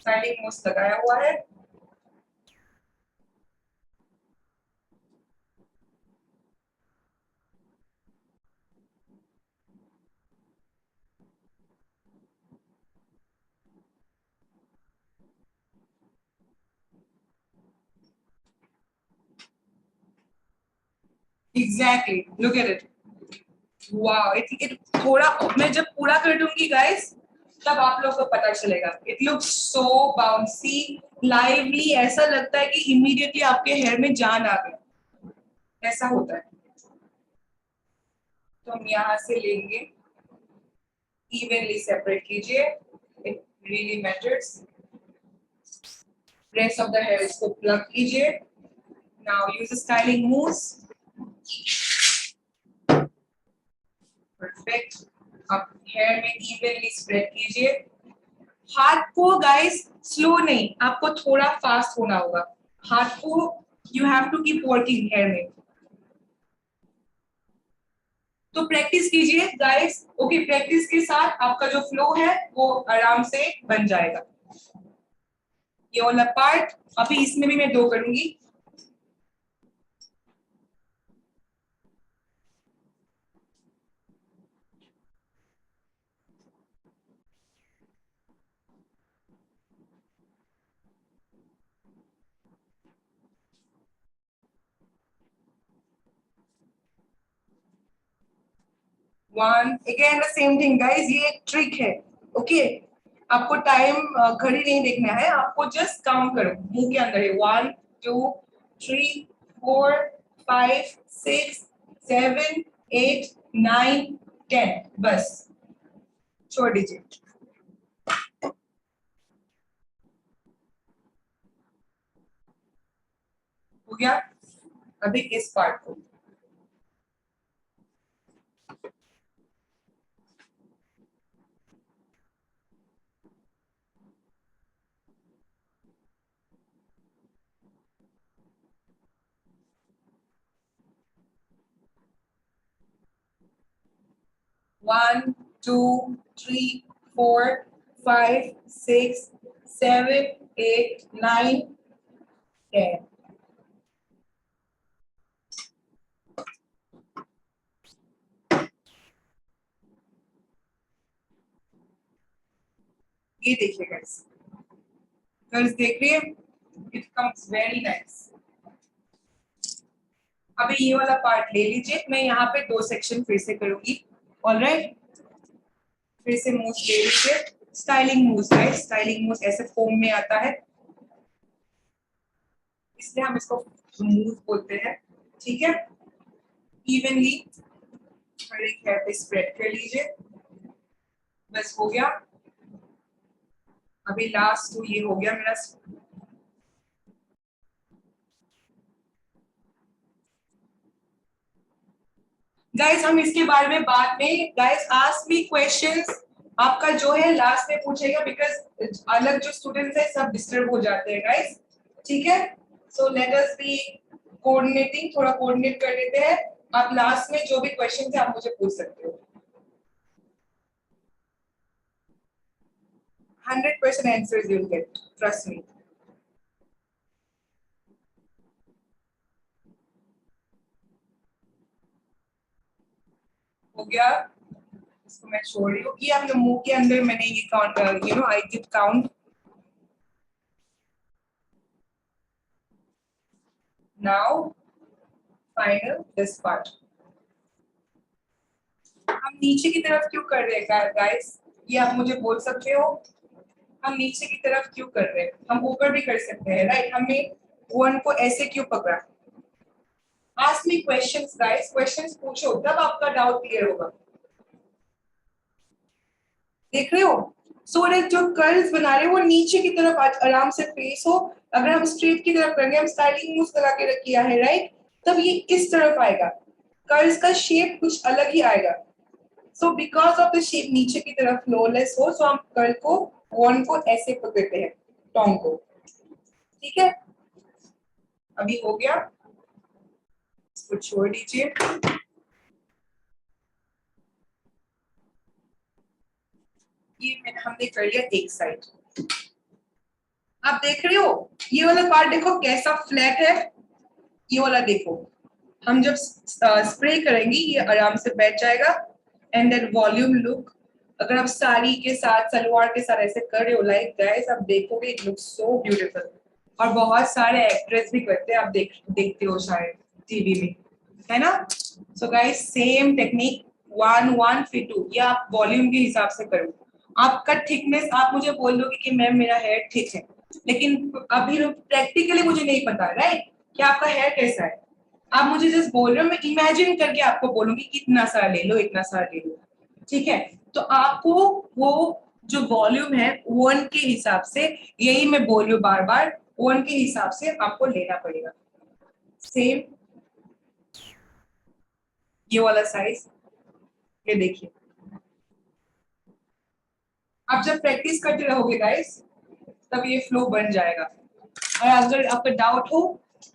स्टाइलिंग मूव्स लगाया हुआ है। Exactly. Look at it. Wow. It थोड़ा मैं जब पूरा कर दूंगी गाइस तब आप लोग को पता चलेगा। It looks so bouncy, lively, ऐसा लगता है कि इमीडिएटली आपके हेयर में जान आ गई, ऐसा होता है। तो हम यहाँ से लेंगे, इवनली सेपरेट कीजिए, it really matters. Rest of the hair इसको प्लग कीजिए। Now use the styling moves. Perfect. अब हेयर में इवनली स्प्रेड कीजिए। हाथ को गाइस स्लो नहीं, आपको थोड़ा फास्ट होना होगा। हाथ को you have to keep working hair में। तो प्रैक्टिस कीजिए गाइस। ओके, प्रैक्टिस के साथ आपका जो फ्लो है वो आराम से बन जाएगा। ये वाला पार्ट अभी इसमें भी मैं 2 करूंगी। One again the same thing guys, ये एक ट्रिक है। ओके, आपको टाइम घड़ी नहीं देखना है, आपको जस्ट काउंट करो मुंह के अंदर है। 1 2 3 4 5 6 7 8 9 10, बस छोड़ दीजिए। हो गया। अभी इस पार्ट को 1 2 3 4 5 6 7 8 9 10। ये देखिए गाइस, गर्ल्स देख रही है, इट कम्स वेरी नाइस। अभी ये वाला पार्ट ले लीजिए, मैं यहाँ पे 2 सेक्शन फिर से करूंगी। ऑलराइट, फिर से मूव्स ले लीजिए। स्टाइलिंग मूव्स है, स्टाइलिंग मूव्स ऐसे फॉर्म में आता है, इसलिए हम इसको मूव बोलते हैं, ठीक है? इवनली हर एक हेयर पे स्प्रेड कर लीजिए, बस हो गया। अभी लास्ट तो ये हो गया मेरा। गाइस हम इसके बारे में बाद में, गाइस आस्क मी क्वेश्चंस, आपका जो है लास्ट में पूछेगा, बिकॉज अलग जो स्टूडेंट्स है सब डिस्टर्ब हो जाते हैं गाइस, ठीक है? So let us B coordinating, थोड़ा कोऑर्डिनेट कर लेते हैं। आप लास्ट में जो भी क्वेश्चन है आप मुझे पूछ सकते हो। 100% answers you'll get, trust me. हो गया, इसको मैं छोड़ रही हूँ। ये आपके मुंह के अंदर मैंने ये count, you know I give count. Now final this part. हम नीचे की तरफ क्यों कर रहे हैं गाइस? ये आप मुझे बोल सकते हो? हम नीचे की तरफ क्यों कर रहे हैं? हम ऊपर भी कर सकते हैं, राइट? हमने वन को ऐसे क्यों पकड़ा? Ask me questions guys, questions पूछो, तब आपका डाउट क्लियर होगा। देख रहे हो? सो जो कर्ल्स बना रहे हो वो नीचे की तरफ आराम से फेस हो। अगर हम स्ट्रेट की तरफ करेंगे, हम स्टाइलिंग मूव लगा के किया है, राइट? तब ये इस तरफ आएगा, कर्ल्स का शेप कुछ अलग ही आएगा। So because of the shape नीचे की तरफ फ्लोलेस हो, सो हम कर्ल को वन को ऐसे पकड़ते हैं, टोंग को। ठीक है, अभी हो गया, इसको छोड़ दीजिए। ये हमने कर लिया एक साइड। आप देख रहे हो ये वाला पार्ट, देखो कैसा फ्लैट है। ये वाला देखो, हम जब स्प्रे करेंगे ये आराम से बैठ जाएगा। एंड देन वॉल्यूम लुक, अगर आप साड़ी के साथ सलवार के साथ ऐसे कर रहे हो, लाइक गाइस आप देखोगे इट लुक्स सो ब्यूटीफुल। और बहुत सारे एक्ट्रेस भी करते हैं, आप देखते हो शायद टीवी में, है ना? सो गाइस सेम टेक्निक, 1 1 फिर 2, ये आप वॉल्यूम के हिसाब से करो। आपका थिकनेस आप मुझे बोल दोगे कि मैम मेरा हेयर थिक है, लेकिन अभी प्रैक्टिकली मुझे नहीं पता, राइट, कि आपका हेयर कैसा है। आप मुझे जस्ट बोल रहे हो, मैं इमेजिन करके आपको बोलूंगी कि इतना सारा ले लो, इतना सारा ले लो, ठीक है? तो आपको वो जो वॉल्यूम है वन के हिसाब से, यही मैं बोल रही हूँ बार बार, वन के हिसाब से आपको लेना पड़ेगा। सेम ये वाला साइज, ये देखिए। आप जब प्रैक्टिस करते रहोगे गाइस, तब ये फ्लो बन जाएगा। और अगर आपका डाउट हो,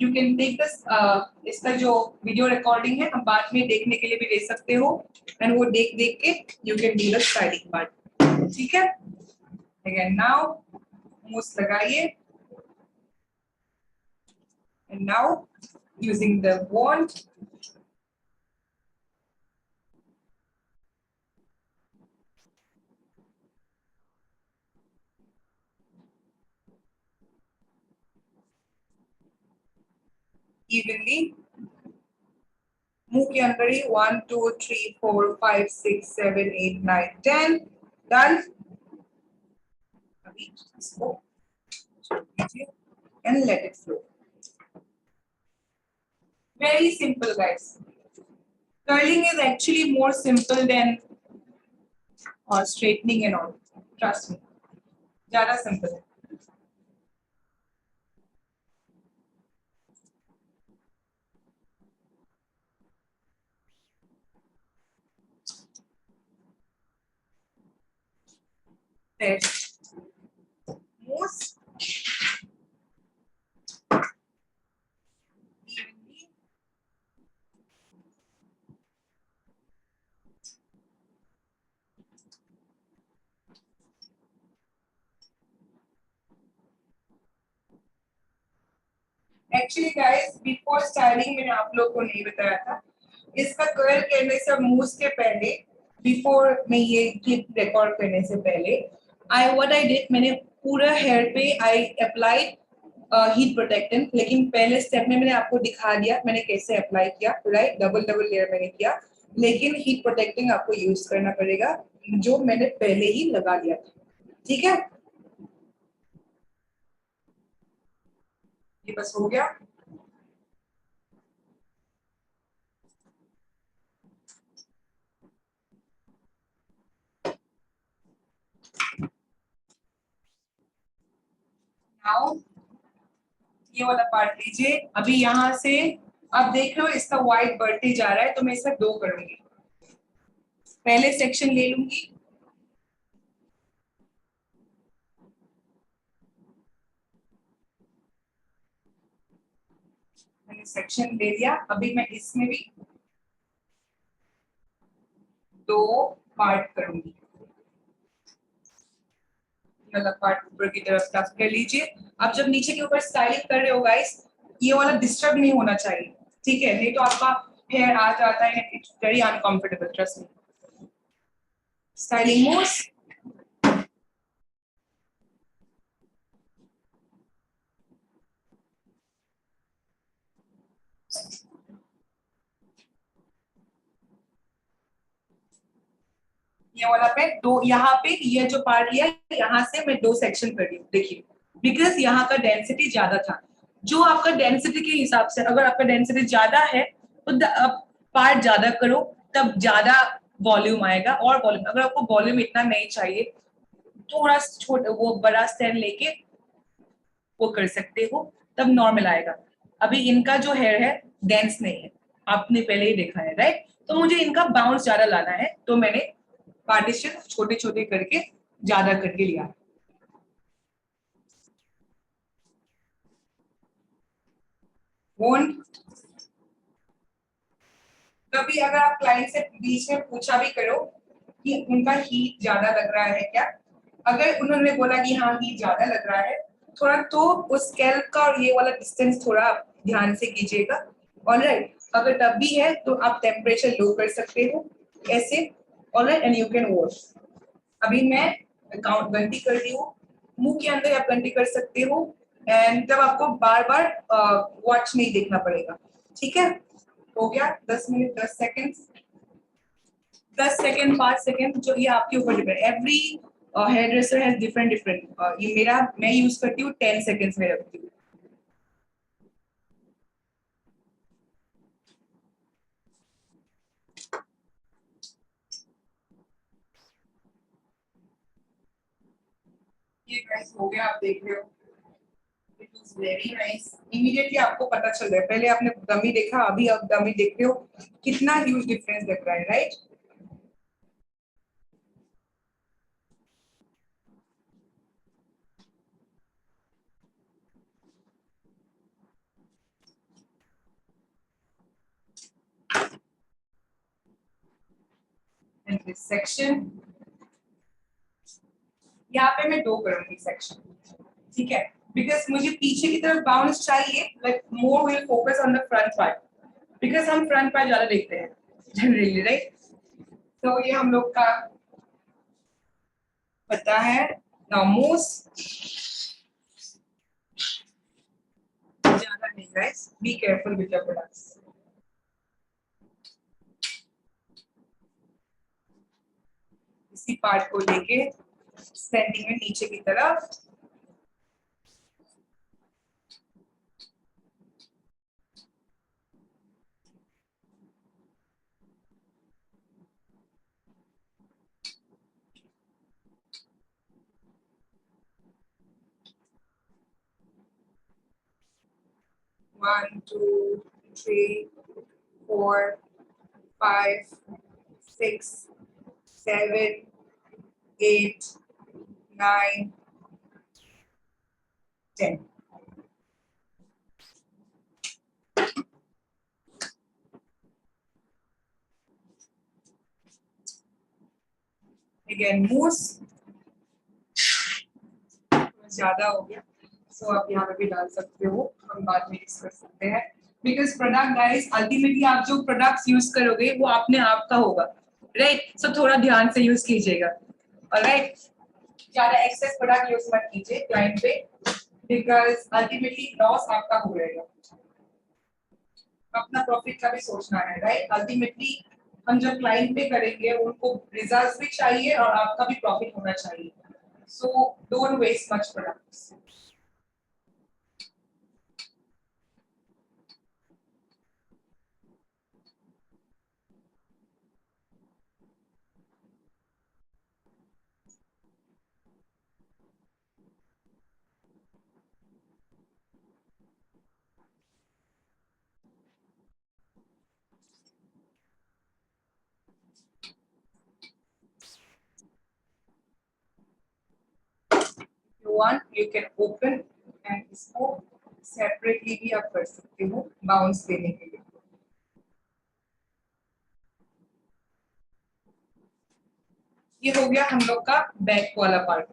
यू कैन टेक दिस, इसका जो वीडियो रिकॉर्डिंग है, हम बाद में देखने के लिए भी दे सकते हो। एंड वो देख देख के you can do the styling part, ठीक है? अगेन नाउ मूस लगाइए, and now using the wand, evenly मुंह के अंदर ही 1 2 3 4 5 6 7 8 9 10 डन। अभी इसको छोड़ दीजिए and let it flow. Very simple, guys. Curling is actually more simple than straightening and all. Trust me. ज़्यादा simple है. There. Most evenly. Actually, guys, before styling मैंने आप लोग को नहीं बताया था. इसका कर्ल करने से मूव के पहले, before मैं ये क्लिप रिकॉर्ड करने से पहले, what I did, मैंने पूरा हेयर पे I applied हीट प्रोटेक्टेंट, लेकिन पहले स्टेप में मैंने आपको दिखा दिया मैंने कैसे अप्लाई किया, राइट? डबल डबल लेयर मैंने किया, लेकिन हीट प्रोटेक्टिंग आपको यूज करना पड़ेगा, जो मैंने पहले ही लगा दिया था, ठीक है? ये बस हो गया। नाउ ये वाला पार्ट लीजिए। अभी यहाँ से आप देख रहे हो इसका वाइट बढ़ते जा रहा है, तो मैं इसे 2 करूंगी। पहले सेक्शन ले लूंगी, मैंने सेक्शन ले लिया। अभी मैं इसमें भी 2 पार्ट करूंगी। वाला पार्ट ऊपर की तरफ टक कर लीजिए। अब जब नीचे के ऊपर स्टाइलिंग कर रहे हो गाइस, ये वाला डिस्टर्ब नहीं होना चाहिए, ठीक है? नहीं तो आपका हेयर आ जाता है, it's very uncomfortable, trust me. Styling moves, ये वाला पे दो, यहाँ पे ये जो पार्ट लिया यहाँ से मैं 2 सेक्शन कर रही हूँ, देखिए बिकॉज यहाँ का डेंसिटी ज्यादा था। जो आपका डेंसिटी के हिसाब से, अगर आपका डेंसिटी ज्यादा है तो पार्ट ज्यादा करो, तब ज्यादा वॉल्यूम आएगा। और वॉल्यूम, अगर आपको वॉल्यूम इतना नहीं चाहिए, थोड़ा छोटा वो बड़ा स्टैंड लेके वो कर सकते हो, तब नॉर्मल आएगा। अभी इनका जो हेयर है डेंस नहीं है, आपने पहले ही देखा है, राइट? तो मुझे इनका बाउंस ज्यादा लाना है, तो मैंने पार्टीशन छोटे छोटे करके ज्यादा करके लिया। कभी अगर आप क्लाइंट से बीच में पूछा भी करो कि उनका हीट ज्यादा लग रहा है क्या, अगर उन्होंने बोला कि हाँ हीट ज्यादा लग रहा है थोड़ा, तो उस स्कैल्प का और ये वाला डिस्टेंस थोड़ा ध्यान से कीजिएगा। ऑलराइट, अगर तब भी है तो आप टेम्परेचर लो कर सकते हो ऐसे। Alright, and you can wash. अभी मैं काउंट गलती कर रही हूँ, मुंह के अंदर आप गलती कर सकते हो, एंड तब आपको बार बार वॉच नहीं देखना पड़ेगा। ठीक है, हो गया 10 मिनट 10 सेकेंड, 10 सेकेंड 5 सेकेंड, जो ये आपके ऊपर depend. Every hair dresser has different different. ये मेरा, मैं यूज करती हूँ 10 सेकेंड्स में रखती हूँ। ये गाइस हो गया, आप देख रहे हो, it is very nice. Immediately आपको पता चल रहा है, पहले आपने डमी देखा, अभी आप डमी देख रहे हो, कितना ह्यूज डिफरेंस दिख रहा है, राइट? एंड दिस सेक्शन, यहाँ पे मैं 2 करूंगी सेक्शन, ठीक है? बिकॉज मुझे पीछे की तरफ बाउंस चाहिए, but more will focus on the front part, because हम फ्रंट पार्ट ज्यादा देखते हैं जनरली, राइट? तो ये हम लोग का पता है। नाउ मोस्ट ज्यादा नहीं guys, be careful with your products. इसी पार्ट को लेके स्टैंडिंग में नीचे की तरफ, one two three four five six seven eight nine 10। Again mousse ज्यादा हो गया, सो आप यहाँ पे भी डाल सकते हो, हम बाद में यूज कर सकते हैं। बिकॉज प्रोडक्ट गाइस, अल्टीमेटली आप जो प्रोडक्ट्स यूज करोगे वो अपने आप का होगा, राइट? सो थोड़ा ध्यान से यूज कीजिएगा, ऑलराइट? ज्यादा एक्सेस प्रोडक्ट यूज मत कीजिए क्लाइंट पे, बिकॉज अल्टीमेटली लॉस आपका हो जाएगा। अपना प्रॉफिट का भी सोचना है, राइट? अल्टीमेटली हम जब क्लाइंट पे करेंगे उनको रिजल्ट्स भी चाहिए और आपका भी प्रॉफिट होना चाहिए, so don't waste much products. you want you can open, and इसको सेपरेटली भी आप कर सकते हो बाउंस देने के लिए। ये हो गया हम लोग का बैक वाला पार्ट,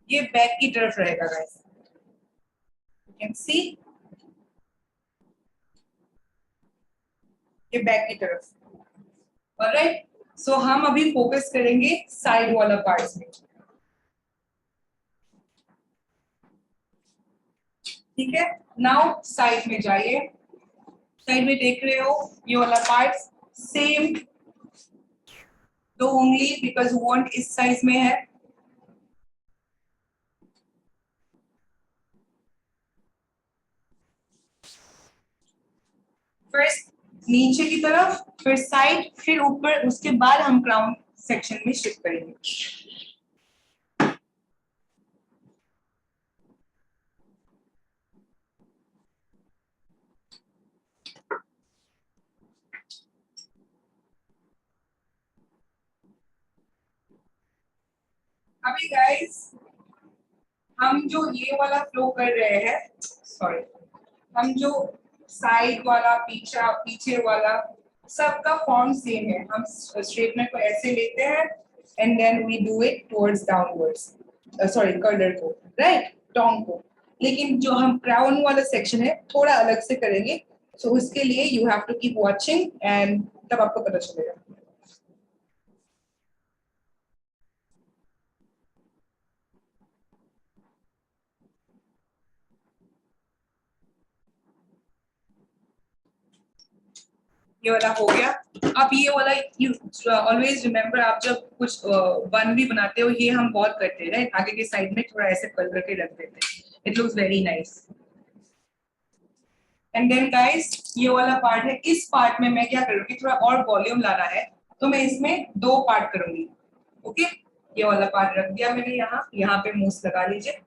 ये बैक की तरफ रहेगा गाइस, यू कैन सी, ये बैक की तरफ। ऑलराइट, सो हम अभी फोकस करेंगे साइड वाला पार्ट में, ठीक है? नाउ साइड में जाइए, साइड में देख रहे हो ये वाला पार्ट सेम तो ओनली बिकॉज वांट इस साइज में है. फर्स्ट नीचे की तरफ, फिर साइड, फिर ऊपर, उसके बाद हम क्राउन सेक्शन में शिफ्ट करेंगे. अभी गाइस हम जो ये वाला फ्लो कर रहे हैं, सॉरी, हम जो साइड वाला, पीछे वाला, सबका फॉर्म सेम है. हम स्ट्रेटनर को ऐसे लेते हैं and then we do it towards downwards, sorry curler को, राइट, टॉन्ग को. लेकिन जो हम क्राउन वाला सेक्शन है थोड़ा अलग से करेंगे. सो उसके लिए you have to keep watching and तब आपको पता चलेगा. ये वाला हो गया. अब ये वाला यू ऑलवेज रिमेम्बर, आप जब कुछ बन भी बनाते हो, ये हम बहुत करते हैं, राइट, आगे के साइड में थोड़ा ऐसे कलर करके रख देते हैं. It looks very nice. And then guys ये वाला पार्ट है. इस पार्ट में मैं क्या करूंगी, थोड़ा और वॉल्यूम लाना है तो मैं इसमें दो पार्ट करूंगी. ओके, ये वाला पार्ट रख दिया मैंने यहाँ पे मूस लगा लीजिए.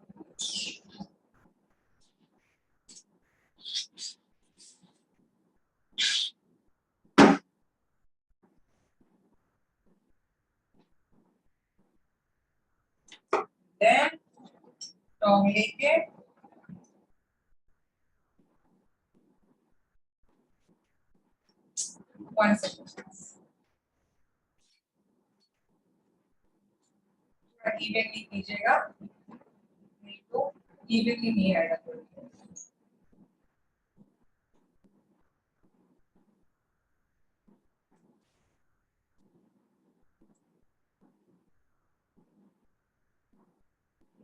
देन टॉन्ग लेके वन सेकंड इवनली कीजिएगा, नहीं तो इवनली नहीं आएगा.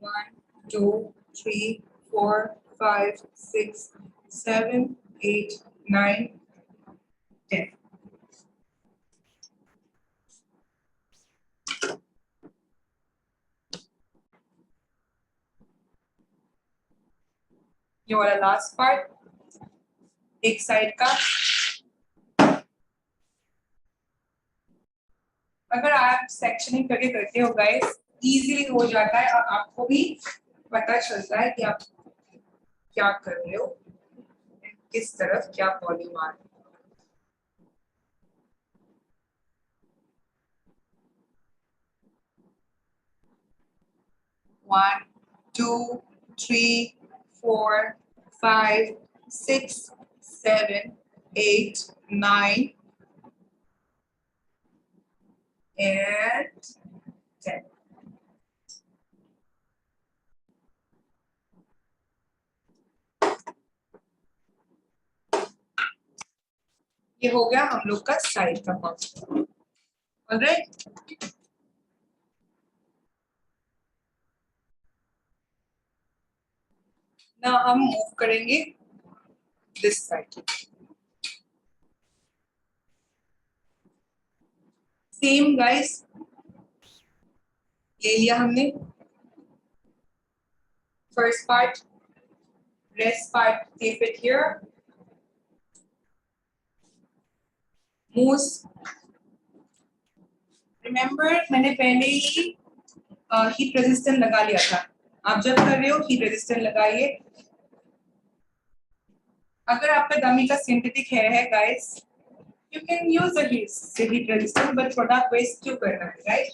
1, 2, 3, 4, 5, 6, 7, 8, 9, 10. ये वाला लास्ट पार्ट एक साइड का. अगर आप सेक्शनिंग करके करते हो गाइस, इजीली हो जाता है और आपको भी पता चलता है कि आप क्या कर रहे हो, किस तरफ क्या वॉल्यूम आ रहा है. One, 2, 3, 4, 5, 6, 7, 8, 9 and 10. ये हो गया हम लोग का साइड का पार्ट. ऑलराइट, ना हम मूव करेंगे दिस साइड. सेम गाइस, ले लिया हमने first part, rest part, keep it here. Mousse, remember मैंने पहले ही हीट रेजिस्टेंट लगा लिया था. आप जब कर रहे हो हीट रेजिस्टेंट लगाइए. अगर आपका डमी का सिंथेटिक हेयर है guys, you can use the heat resistant, but product waste क्यों करना है, right?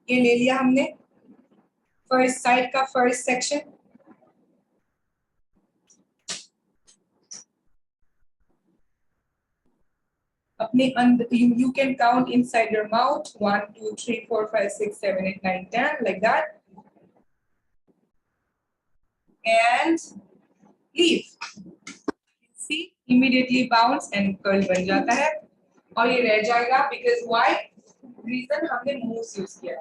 ये ले लिया हमने फर्स्ट साइड का फर्स्ट सेक्शन. अपने अंदर you can count inside your mouth 1, 2, 3, 4, 5, 6, 7, 8, 9, 10 like that and leave. See, immediately bounce and curl बन जाता है और ये रह जाएगा because why? Reason हमने मूव यूज किया.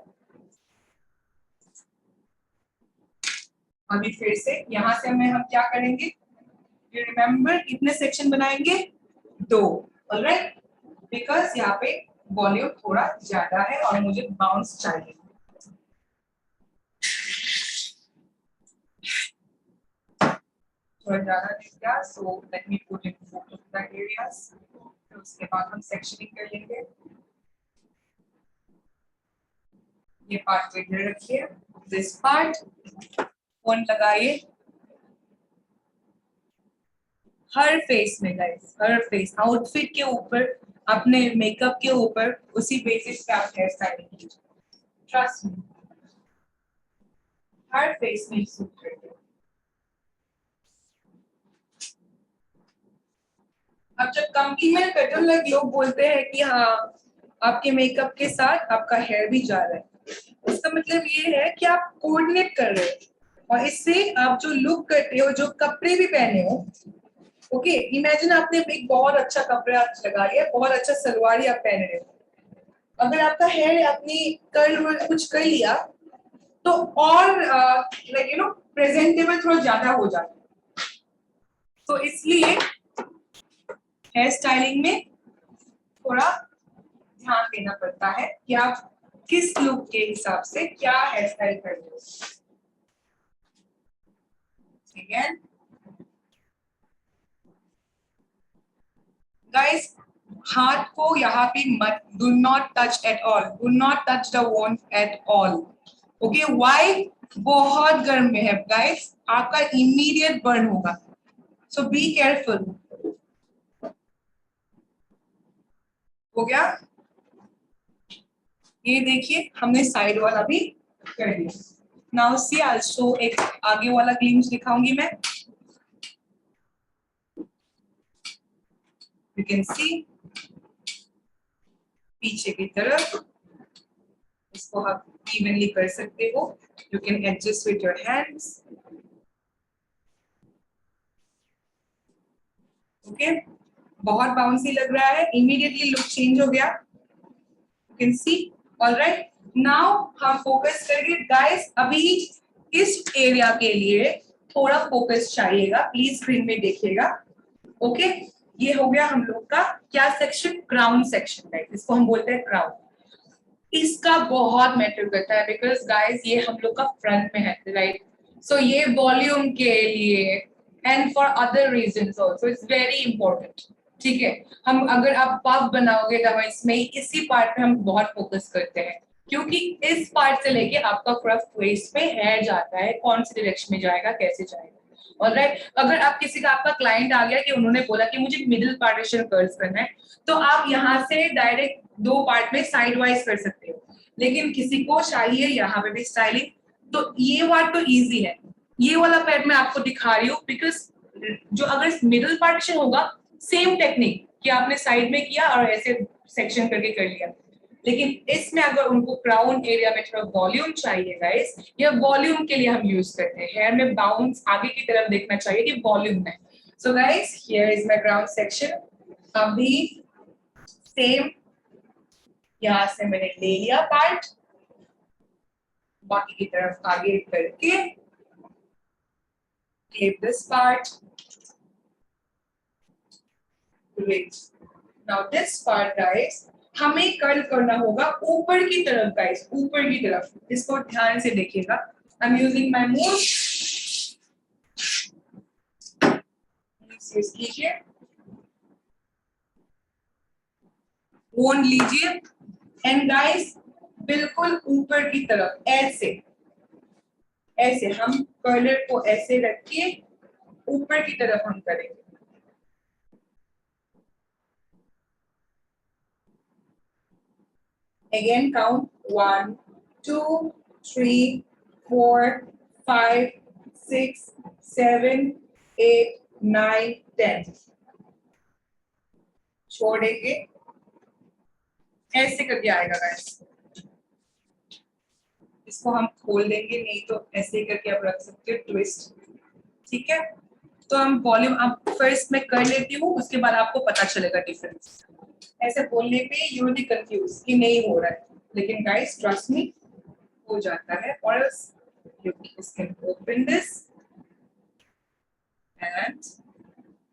अभी फिर से यहाँ से हम क्या करेंगे, यू रिमेम्बर कितने सेक्शन बनाएंगे, 2, ऑलराइट, बिकॉज यहाँ पे वॉल्यूम थोड़ा ज्यादा है और मुझे बाउंस चाहिए। थोड़ा ज्यादा दिख गया, so let me put in both of the areas. फिर उसके बाद हम सेक्शनिंग कर लेंगे। ये पार्ट को इधर रखिए, दिस पार्ट फोन लगाइए हर फेस में गाइस, हर फेस, आउटफिट के ऊपर, अपने मेकअप के ऊपर, उसी बेसिस पे आप हेयर स्टाइलिंग कीजिए, ट्रस्ट मी, हर फेस में सूट करेगा। अब जब कॉम्प्लीमेंट करते हो, लाइक लोग बोलते हैं कि हाँ आपके मेकअप के साथ आपका हेयर भी जा रहा है, इसका मतलब ये है कि आप कोऑर्डिनेट कर रहे हो और इससे आप जो लुक करते हो, जो कपड़े भी पहने हो, ओके, इमेजिन आपने एक बहुत अच्छा कपड़ा लगा लिया, बहुत अच्छा सलवार ही आप पहन रहे हो, अगर आपका हेयर अपनी कर्ल कुछ कर लिया तो और लाइक यू नो प्रेजेंटेबल थोड़ा ज्यादा हो जाता है। तो इसलिए हेयर स्टाइलिंग में थोड़ा ध्यान देना पड़ता है कि आप किस लुक के हिसाब से क्या हेयर स्टाइल कर रहे हो। ठीक है गाइस, हाथ को यहाँ पे मत, do not touch at all, do not touch the want at all, okay, why, बहुत गर्म में है गाइस, आपका इमीडिएट बर्न होगा, सो बी केयरफुल। हो गया, ये देखिए हमने साइड वाला भी कर दिया। नाउ सी आई शो एक आगे वाला ग्लिम्स दिखाऊंगी मैं, यू कैन सी पीछे की तरफ, इसको आप इवनली कर सकते हो, you can adjust with your hands, okay, बहुत बाउंसी लग रहा है, इमीडिएटली लुक चेंज हो गया, you can C, alright. Now हम फोकस करेंगे गाइस, अभी इस एरिया के लिए थोड़ा फोकस चाहिएगा, प्लीज स्क्रीन में देखिएगा, ओके। ये हो गया हम लोग का क्या सेक्शन, क्राउन सेक्शन, गाइस इसको हम बोलते हैं क्राउन। इसका बहुत मैटर करता है बिकॉज गाइस ये हम लोग का फ्रंट में है, राइट, सो ये वॉल्यूम के लिए and for other reasons also it's very important, ठीक है। हम अगर आप पफ बनाओगे तो इसमें इसी पार्ट पे हम बहुत फोकस करते हैं, क्योंकि इस पार्ट से लेके आपका पूरा फेस पे हेयर जाता है, कौन सी डायरेक्शन में जाएगा, कैसे जाएगा, ऑलराइट। अगर आप किसी का, आपका क्लाइंट आ गया कि उन्होंने बोला कि मुझे मिडिल पार्टीशन कर्ल्स करना है, तो आप यहाँ से डायरेक्ट 2 पार्ट में साइड वाइज कर सकते हो, लेकिन किसी को चाहिए यहाँ पे भी स्टाइलिंग, तो ये पार्ट तो इजी है, ये वाला पार्ट मैं आपको दिखा रही हूँ बिकॉज जो अगर मिडिल पार्टीशन होगा, सेम टेक्निक कि आपने साइड में किया और ऐसे सेक्शन करके कर लिया, लेकिन इसमें अगर उनको क्राउन एरिया में थोड़ा वॉल्यूम चाहिए गाइस, या वॉल्यूम के लिए हम यूज करते हैं, हेयर में बाउंस आगे की तरफ देखना चाहिए कि वॉल्यूम में। So guys here is my crown section, अभी सेम यहाँ से मैंने ले लिया पार्ट, बाकी की तरफ आगे करके clip this part, great, now this part guys हमें कर्ल करना होगा ऊपर की तरफ गाइस, ऊपर की तरफ, इसको ध्यान से देखिएगा, I am using my move, कीजिए, ओन लीजिए एंड गाइस बिल्कुल ऊपर की तरफ, ऐसे ऐसे हम कर्लर को ऐसे रख के ऊपर की तरफ हम करेंगे, again count 1 2 3 4 5 6 7 8 9 10, छोड़ेंगे, ऐसे करके आएगा गाइस, इसको हम खोल देंगे, नहीं तो ऐसे करके आप रख सकते हो ट्विस्ट, ठीक है। तो हम वॉल्यूम अब फर्स्ट में कर लेती हूँ, उसके बाद आपको पता चलेगा डिफरेंस, ऐसे बोलने पे यू विल बी कंफ्यूज कि नहीं हो रहा है, लेकिन गाइस ट्रस्ट मी हो जाता है, और you just can open this and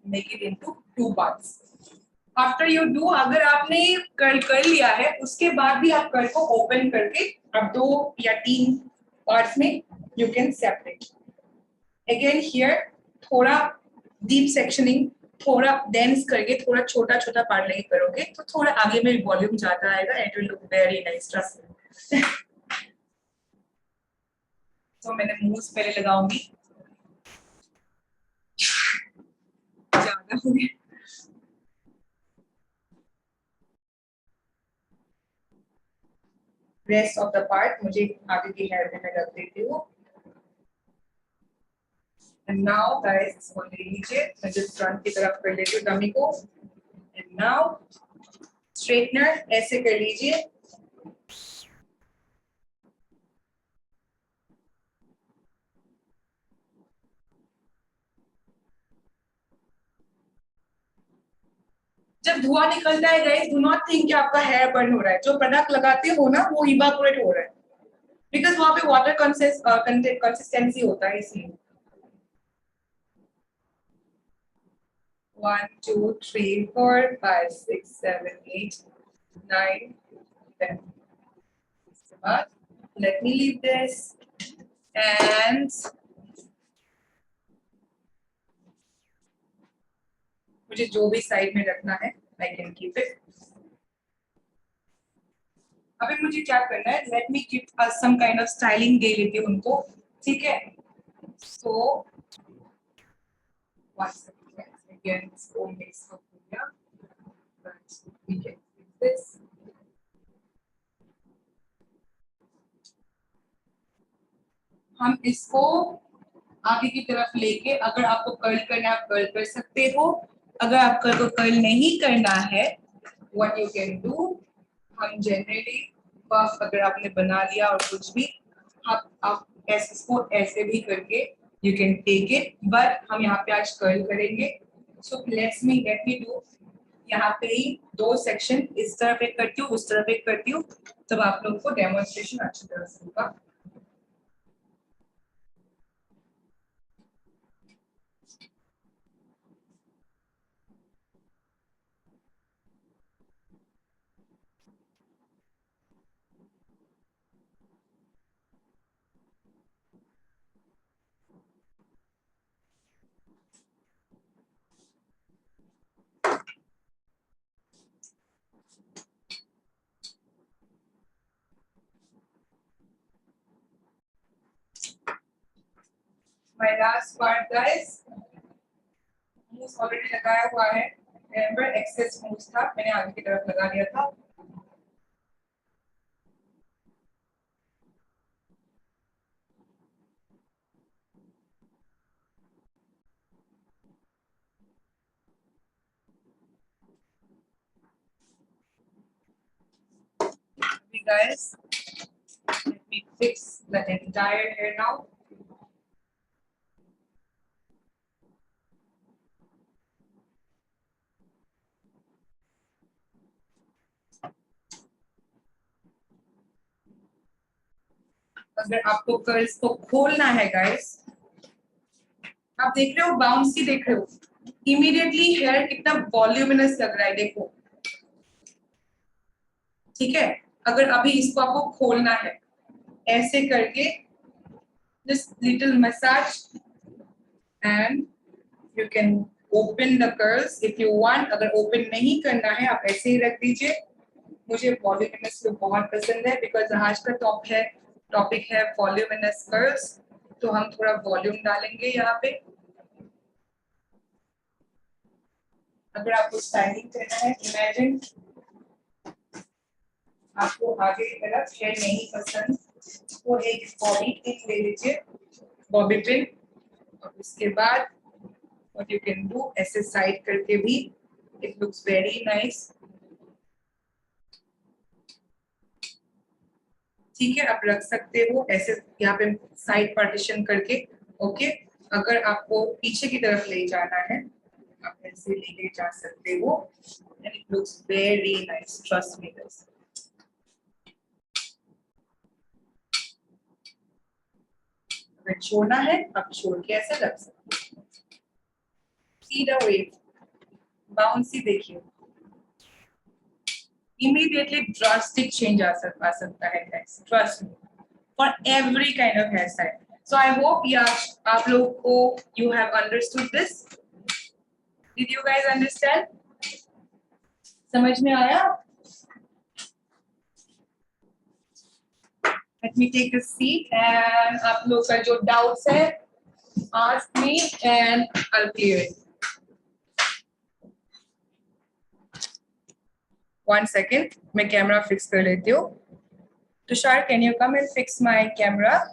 make it into two parts. After you do, अगर आपने कर्ल कर लिया है उसके बाद भी आप कर्ल को ओपन करके अब 2 या 3 पार्ट्स में you can separate. Again here थोड़ा डीप सेक्शनिंग, थोड़ा डेंस करके थोड़ा छोटा छोटा पार्ट लेके करोगे तो थोड़ा आगे में वॉल्यूम ज्यादा आएगा. It will look very nice, trust me. तो मैंने मूव्स पहले लगाऊंगी. ज्यादा हो गया. रेस्ट ऑफ द पार्ट मुझे आगे की हेयर पे मैं रख देती हूँ. And now guys, इसको ले लीजिए. मैं जिस फ्रंट की तरफ कर लेती हूँ डमी को. And now स्ट्रेटनर ऐसे कर लीजिए. जब धुआं निकलता है गाइस, डू नॉट थिंक कि आपका हेयर बर्न हो रहा है. जो प्रोडक्ट लगाते हो ना वो इवापोरेट हो रहा है, बिकॉज वहां पे वाटर कंसिस्टेंसी होता है इसलिए. 1 2 3 4 5 6 7 8 9 10. इसके बाद let me leave this and मुझे जो भी साइड में रखना है I can keep it. अभी मुझे क्या करना है, let me give us some kind of styling दे लेती हूँ उनको, ठीक है. So one second, again इसको mix up हो गया, but we can fix this. हम इसको आगे की तरफ लेके अगर आपको कर्ल करना है आप कर्ल कर सकते हो. अगर आपको कर्ल नहीं करना है what you can do, हम जनरली पफ अगर आपने बना लिया और कुछ भी आप ऐसे इसको ऐसे भी करके you can take it, but हम यहाँ पे आज कर्ल करेंगे. So let me do. यहाँ पे ही 2 सेक्शन इस तरफ एक करती हूँ उस तरफ एक करती हूँ, तब आप लोगों को डेमोन्स्ट्रेशन अच्छी तरह से होगा. My last part guys, mousse already लगाया हुआ है. Remember excess मूस था, मैंने आगे की तरफ लगा दिया था. Okay guys, let me fix the entire hair now. अगर आपको कर्ल्स को खोलना है गाइस, आप देख रहे हो बाउंसी देख रहे हो, इमीडिएटली हेयर कितना वॉल्यूमिनस लग रहा है, देखो. ठीक है, अगर अभी इसको आपको खोलना है ऐसे करके just little massage and you can open the curls if you want. अगर ओपन नहीं करना है आप ऐसे ही रख दीजिए. मुझे वॉल्यूमिनस लुक बहुत पसंद है बिकॉज आज का टॉपिक है वॉल्यूमिनस कर्ल्स, तो हम थोड़ा वॉल्यूम डालेंगे यहाँ पे. अगर आपको स्टाइलिंग करना है, इमेजिन आपको आगे की तरफ हेयर नहीं पसंद, तो एक बॉबी पिन ले लीजिए, बॉबी पिन. और उसके बाद what you can do, ऐसे साइड करके भी it looks very nice. ठीक है, आप रख सकते हो ऐसे यहाँ पे साइड पार्टीशन करके. ओके, अगर आपको पीछे की तरफ ले जाना है आप ऐसे लेके जा सकते हो and it looks very nice, trust me guys. अगर छोड़ना है अब छोड़ के ऐसे रख सकते। See the wave, bouncy देखिए, immediately drastic change आ सकता है guys, trust me, for every kind of hairstyle. So I hope आप लोग को you have understood this. Did you guys understand? समझ में आया? Let me take a seat and आप लोग का जो doubts है ask me and I'll clear it. One second, मैं camera fix कर लेती हूँ. Tushar, can you come and fix my camera?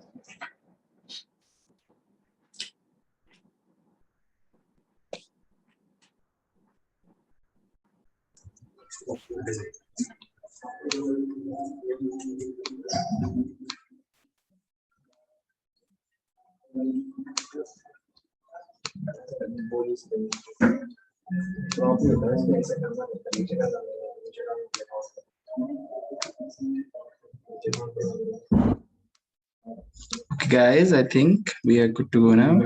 Okay, guys, I think we are good to go now.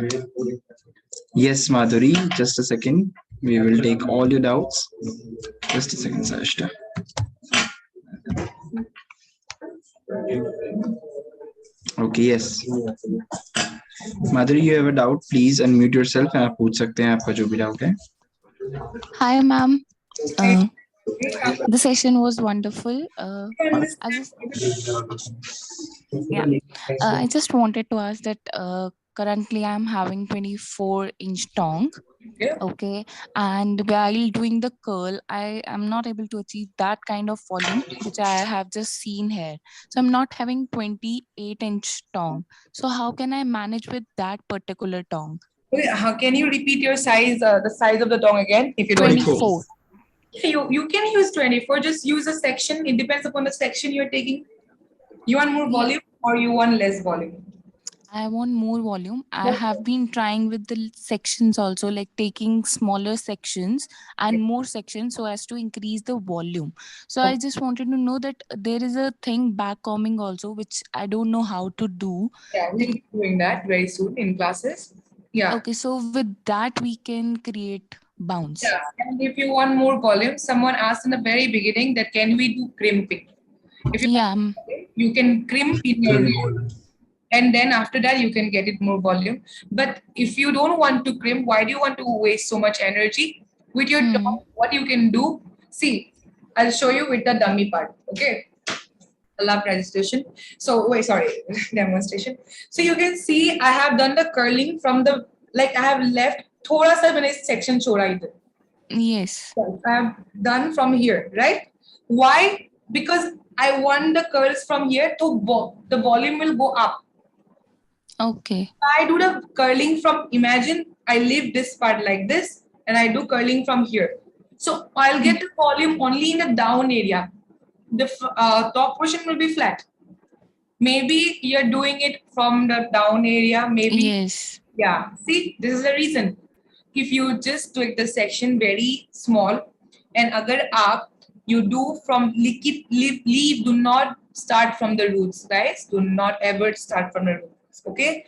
Yes, Madhuri, just a second. We will take all your doubts. Just a second, Sarishta. Okay, yes. Madhuri, you have a doubt? Please unmute yourself and आप पूछ सकते हैं आपका जो भी doubt है. Hi, ma'am. The session was wonderful. I just wanted to ask that currently I'm having 24-inch tongue. Okay, and while doing the curl, I am not able to achieve that kind of volume which I have just seen here. So I'm not having 28-inch tongue. So how can I manage with that particular tongue? Okay, can you repeat your size, the size of the tongue again? If you don't. 24. You can use 24. Just use a section. It depends upon the section you're taking. You want more volume or you want less volume? I want more volume. I have been trying with the sections also, like taking smaller sections and more sections so as to increase the volume. So I just wanted to know that there is a thing backcombing also, which I don't know how to do. Yeah, we'll be doing that very soon in classes. Yeah. Okay, so with that we can create bounce. Yeah, and if you want more volume, someone asked in the very beginning that can we do crimping? If you want, you can crimp in your ear, and then after that you can get it more volume. But if you don't want to crimp, why do you want to waste so much energy with your tongue? What you can do, see, I'll show you with the dummy part. Okay, I love presentation. So wait, sorry, demonstration. So you can see I have done the curling from the, like I have left थोड़ा सा मैंने section छोड़ा इधर. Yes. I have done from here, right? Why? Because I want the curls from here to the volume will go up. Okay. I do the curling from, imagine I leave this part like this and I do curling from here. So I'll get the volume only in the down area. The top portion will be flat. Maybe you're doing it from the down area, maybe. Yes. Yeah, see, this is the reason. If you just tweak the section very small and agar aap, you do from leave, do not start from the roots, guys. Do not ever start from the roots, okay?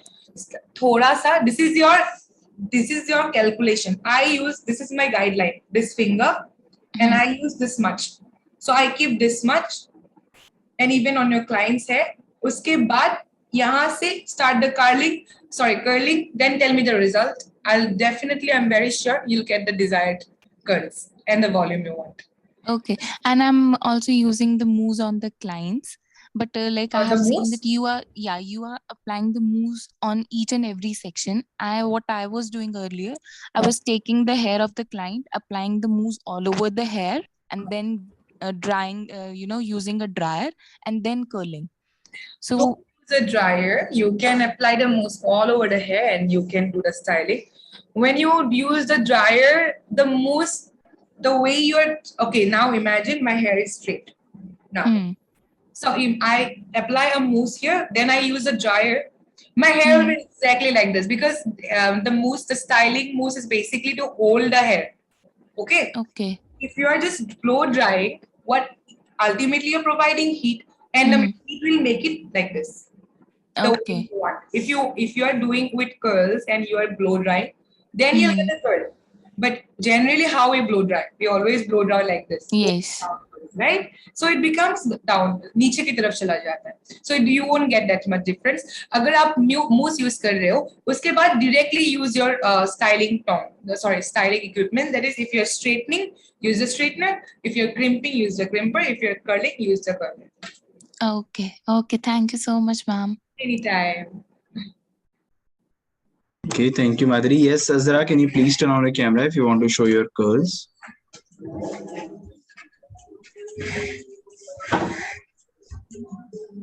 Thoda sa, this is your calculation. I use, this is my guideline, this finger, and I use this much. So I keep this much, and even on your client's hair, uske baad, yahan se start the curling, then tell me the result. I'm very sure you'll get the desired curls and the volume you want. Okay, and I'm also using the mousse on the clients. But like I have seen that you are applying the mousse on each and every section. What I was doing earlier, I was taking the hair of the client, applying the mousse all over the hair, and then drying, using a dryer and then curling. So don't use a dryer. You can apply the mousse all over the hair and you can do the styling. When you use the dryer, the mousse, the way you're, okay, now imagine my hair is straight. Now. So if I apply a mousse here, then I use a dryer. My hair will be exactly like this because the styling mousse is basically to hold the hair. Okay? Okay. If you are just blow drying, what ultimately you're providing heat and the heat will make it like this. the way Okay. you want. If you are doing with curls and you are blow dry, then you get a curl. But generally, how we blow dry? We always blow dry like this. Yes. Right? So it becomes down, नीचे की तरफ चला जाता है. So you won't get that much difference. अगर आप mousse use कर रहे हो, उसके बाद directly use your styling equipment. That is, if you're straightening, use the straightener. If you're crimping, use the crimper. If you're curling, use the curler. Okay. Okay. Thank you so much, ma'am. Anytime. Okay, thank you, Madhuri. Yes, Azra, can you please turn on the camera if you want to show your curls?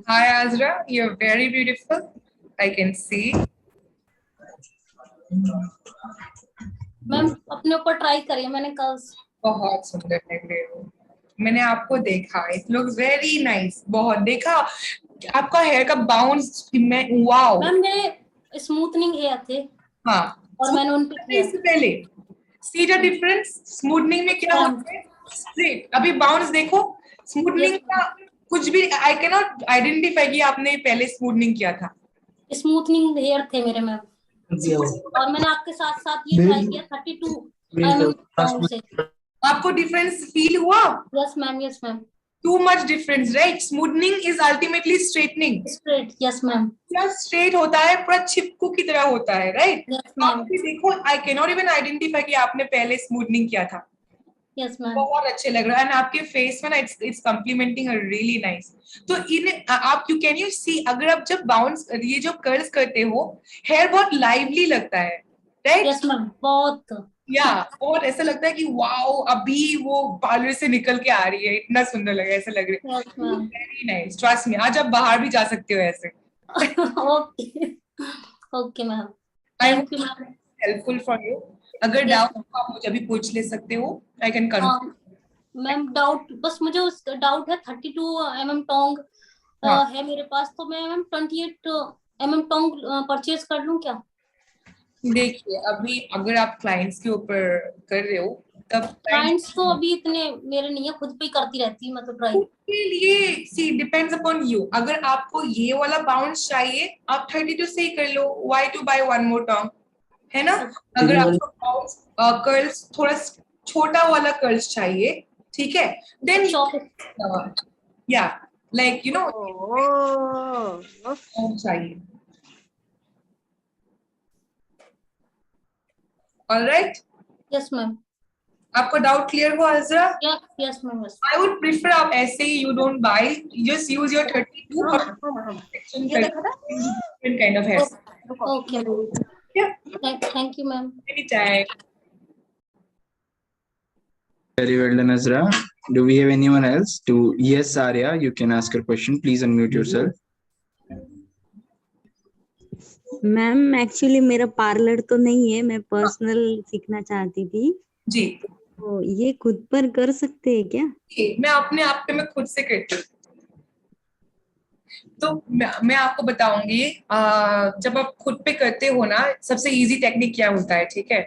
Hi, Azra. You're very beautiful. I can see. Ma'am अपने ऊपर try करिए, मैंने curls बहुत सुंदर लग रहे हो. मैंने आपको देखा. It looks very nice. बहुत देखा. आपका हेयर का बाउंस में वाओ. मैम मेरे स्मूथनिंग हेयर थे. हाँ. और मैंने उन पे किया. इससे पहले see the difference. स्मूथनिंग में क्या होता है? स्ट्रेट. अभी बाउंस देखो. स्मूथनिंग का कुछ भी I cannot identify कि आपने पहले स्मूथनिंग किया था. स्मूथनिंग हेयर थे मेरे मैम. और मैंने आपके साथ साथ ये ट्राई किया 32 mm से. आपको डिफरेंस फील हुआ? Yes ma'am, yes ma'am. Too much difference, right? Smoothing is ultimately straightening. Straight. Yes ma'am. पूरा स्ट्रेट होता है, पूरा चिपकू की तरह होता है, राइट? Yes ma'am. आप भी देखो, I cannot even identify कि आपने पहले स्मूथनिंग किया था. Yes ma'am. बहुत अच्छे लग रहा है. एंड आपके फेस में ना it's complimenting her really nice. तो इन आप can you see अगर आप जब बाउंस ये जो कर्ल्स करते हो, हेयर बहुत लाइवली लगता है, राइट? Yes ma'am. बहुत या और ऐसा लगता है कि वाओ अभी वो पार्लर से निकल के आ रही है. इतना सुंदर लग रहा है, ऐसा लग रहा है. Yes ma'am. Very nice. Trust me, आज आप बाहर भी जा सकते हो ऐसे. Okay. Okay ma'am. Thank you ma'am. Helpful for you. अगर Yes, डाउट ma'am. आप मुझे अभी पूछ ले सकते हो. I can confirm. Ma'am doubt बस मुझे उस डाउट है 32 mm टोंग हाँ. है मेरे पास, तो मैं मैम 28 mm टोंग परचेज कर लूं क्या? देखिए अभी अगर आप क्लाइंट्स के ऊपर कर रहे हो तब क्लाइंट्स तो अभी इतने मेरे नहीं है, खुद पे ही करती रहती है मतलब ट्राई. के लिए सी डिपेंड्स अपॉन यू. अगर आपको ये वाला बाउंस चाहिए आप 32 से ही कर लो. Why to buy one more term, है ना? अगर आपको बाउंस कर्ल्स थोड़ा छोटा वाला कर्ल्स चाहिए, ठीक है, देन या लाइक यू नो चाहिए. ऑलराइट. Yes ma'am. आपको डाउट क्लियर हुआ Azra? Yes ma'am. I would prefer आप ऐसे ही you don't buy, just use your 32 or different kind of hair. Okay. Yeah, thank you ma'am. anytime. Very well done, Azra. Do we have anyone else? Yes, Arya, you can ask your question. Please unmute yourself. Ma'am actually मेरा parlour तो नहीं है, मैं personal सीखना चाहती थी. जी. तो ये खुद पर कर सकते हैं क्या? मैं अपने आप पे मैं खुद से करती हूँ. तो मैं आपको बताऊंगी. जब आप खुद पे करते हो ना, सबसे इजी टेक्निक क्या होता है, ठीक है?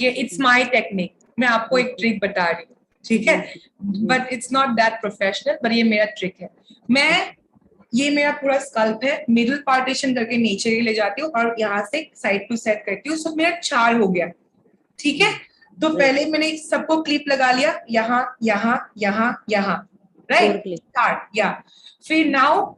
ये इट्स माय टेक्निक. मैं आपको एक ट्रिक बता रही हूँ, ठीक है? But it's not that professional, but ये मेरा ट्रिक है. ये मेरा पूरा स्कल्प है, मिडिल पार्टीशन करके नीचे ले जाती हूँ और यहाँ से साइड टू साइड करती हूँ. सो मेरा 4 हो गया, ठीक है? तो पहले मैंने सबको क्लिप लगा लिया, यहाँ यहाँ यहाँ यहाँ, राइट? 4. या फिर नाउ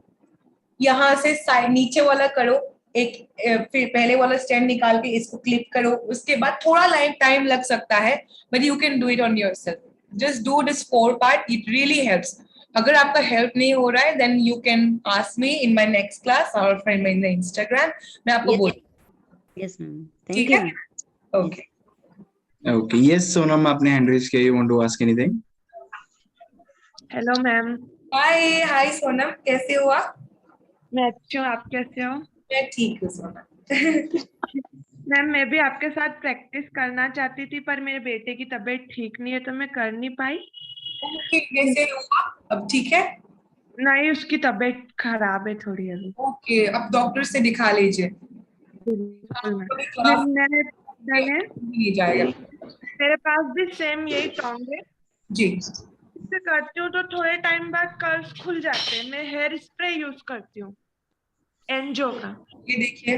यहाँ से साइड नीचे वाला करो फिर पहले वाला स्टैंड निकाल के इसको क्लिप करो. उसके बाद थोड़ा टाइम लग सकता है, but you can do it on yourself. Just do this 4 part. It really helps. अगर आपका हेल्प नहीं हो रहा है then you can ask me in my next class और फ्रेंड इन इंस्टाग्राम. मैं आपको बोल. Yes ma'am. ठीक है? ओके. Okay. Yes, Sonam, आपने hand raise किया. You want to ask anything? Hello ma'am. Hi Sonam, कैसे हो आप? मैं अच्छी हूँ, आप कैसे हो? मैं ठीक हूँ सोनम. मैम मैं भी आपके साथ प्रैक्टिस करना चाहती थी पर मेरे बेटे की तबीयत ठीक नहीं है तो मैं कर नहीं पाई. ओके, कैसे हुआ? अब ठीक है? नहीं, उसकी तबीयत खराब है थोड़ी अभी. ओके, अब डॉक्टर से दिखा लीजिए. नहीं जाएगा. मेरे पास भी सेम यही टोंग है जी. इससे करती हूँ तो थोड़े टाइम बाद कर्ल्स खुल जाते हैं. मैं हेयर स्प्रे यूज करती हूँ. एनजो का। ये देखिए,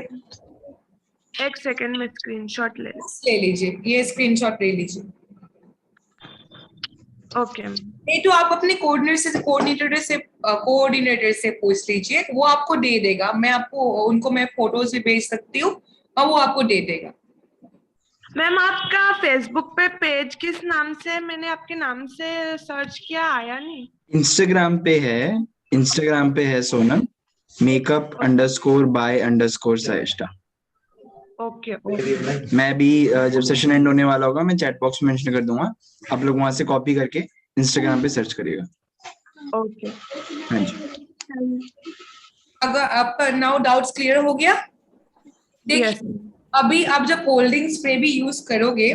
एक सेकंड में स्क्रीनशॉट ले। ले लीजिए, ये स्क्रीनशॉट ले लीजिए। ओके। नहीं तो आप अपने कोऑर्डिनेटर से पूछ लीजिए, वो आपको दे देगा। मैं आपको उनको मैं फोटोज भी भेज सकती हूँ और वो आपको दे देगा। मैम आपका फेसबुक पे पेज किस नाम से? मैंने आपके नाम से सर्च किया, आया नहीं। इंस्टाग्राम पे है सोनम, makeup_by_saishta। ओके। मैं भी जब सेशन एंड होने वाला होगा मैं चैट बॉक्स में मेंशन कर दूंगा, आप लोग वहां से कॉपी करके इंस्टाग्राम पे सर्च करिएगा। ओके। हाँ जी। अगर आपका नाउ डाउट्स क्लियर हो गया? देखिए, यस। अभी आप जब कोल्डिंग स्प्रे भी यूज करोगे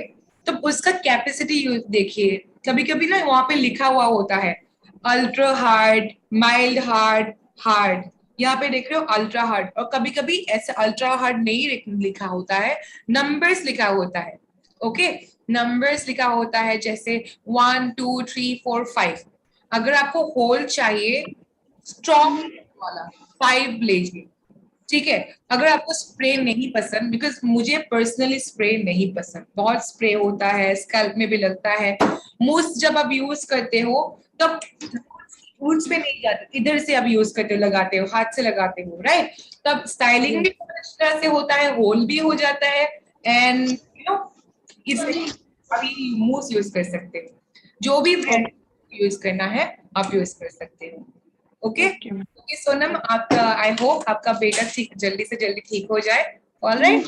तो उसका कैपेसिटी देखिए। कभी कभी ना वहां पे लिखा हुआ होता है ultra hard, mild hard, hard. यहाँ पे देख रहे हो अल्ट्रा हार्ड, और कभी कभी ऐसे अल्ट्रा हार्ड नहीं लिखा होता है, नंबर्स लिखा होता है। ओके, नंबर्स लिखा होता है, जैसे 1 2 3 4 5। अगर आपको होल चाहिए स्ट्रॉन्ग वाला 5 लीजिए, ठीक है। अगर आपको स्प्रे नहीं पसंद, बिकॉज मुझे पर्सनली स्प्रे नहीं पसंद, बहुत स्प्रे होता है, स्कैल्प में भी लगता है। मूस जब आप यूज करते हो तब रूट्स पे नहीं जाते, इधर से आप यूज करते हो, लगाते हो, हाथ से लगाते हो, राइट। तब स्टाइलिंग भी अच्छी तरह से होता है, होल भी हो जाता है, एंड यू नो इसलिए अभी मूस यूज कर सकते हो। जो भी ब्रांड यूज करना है आप यूज कर सकते हो। ओके ओके सोनम, आपका आई होप आपका बेटा जल्दी से जल्दी ठीक हो जाए। Alright,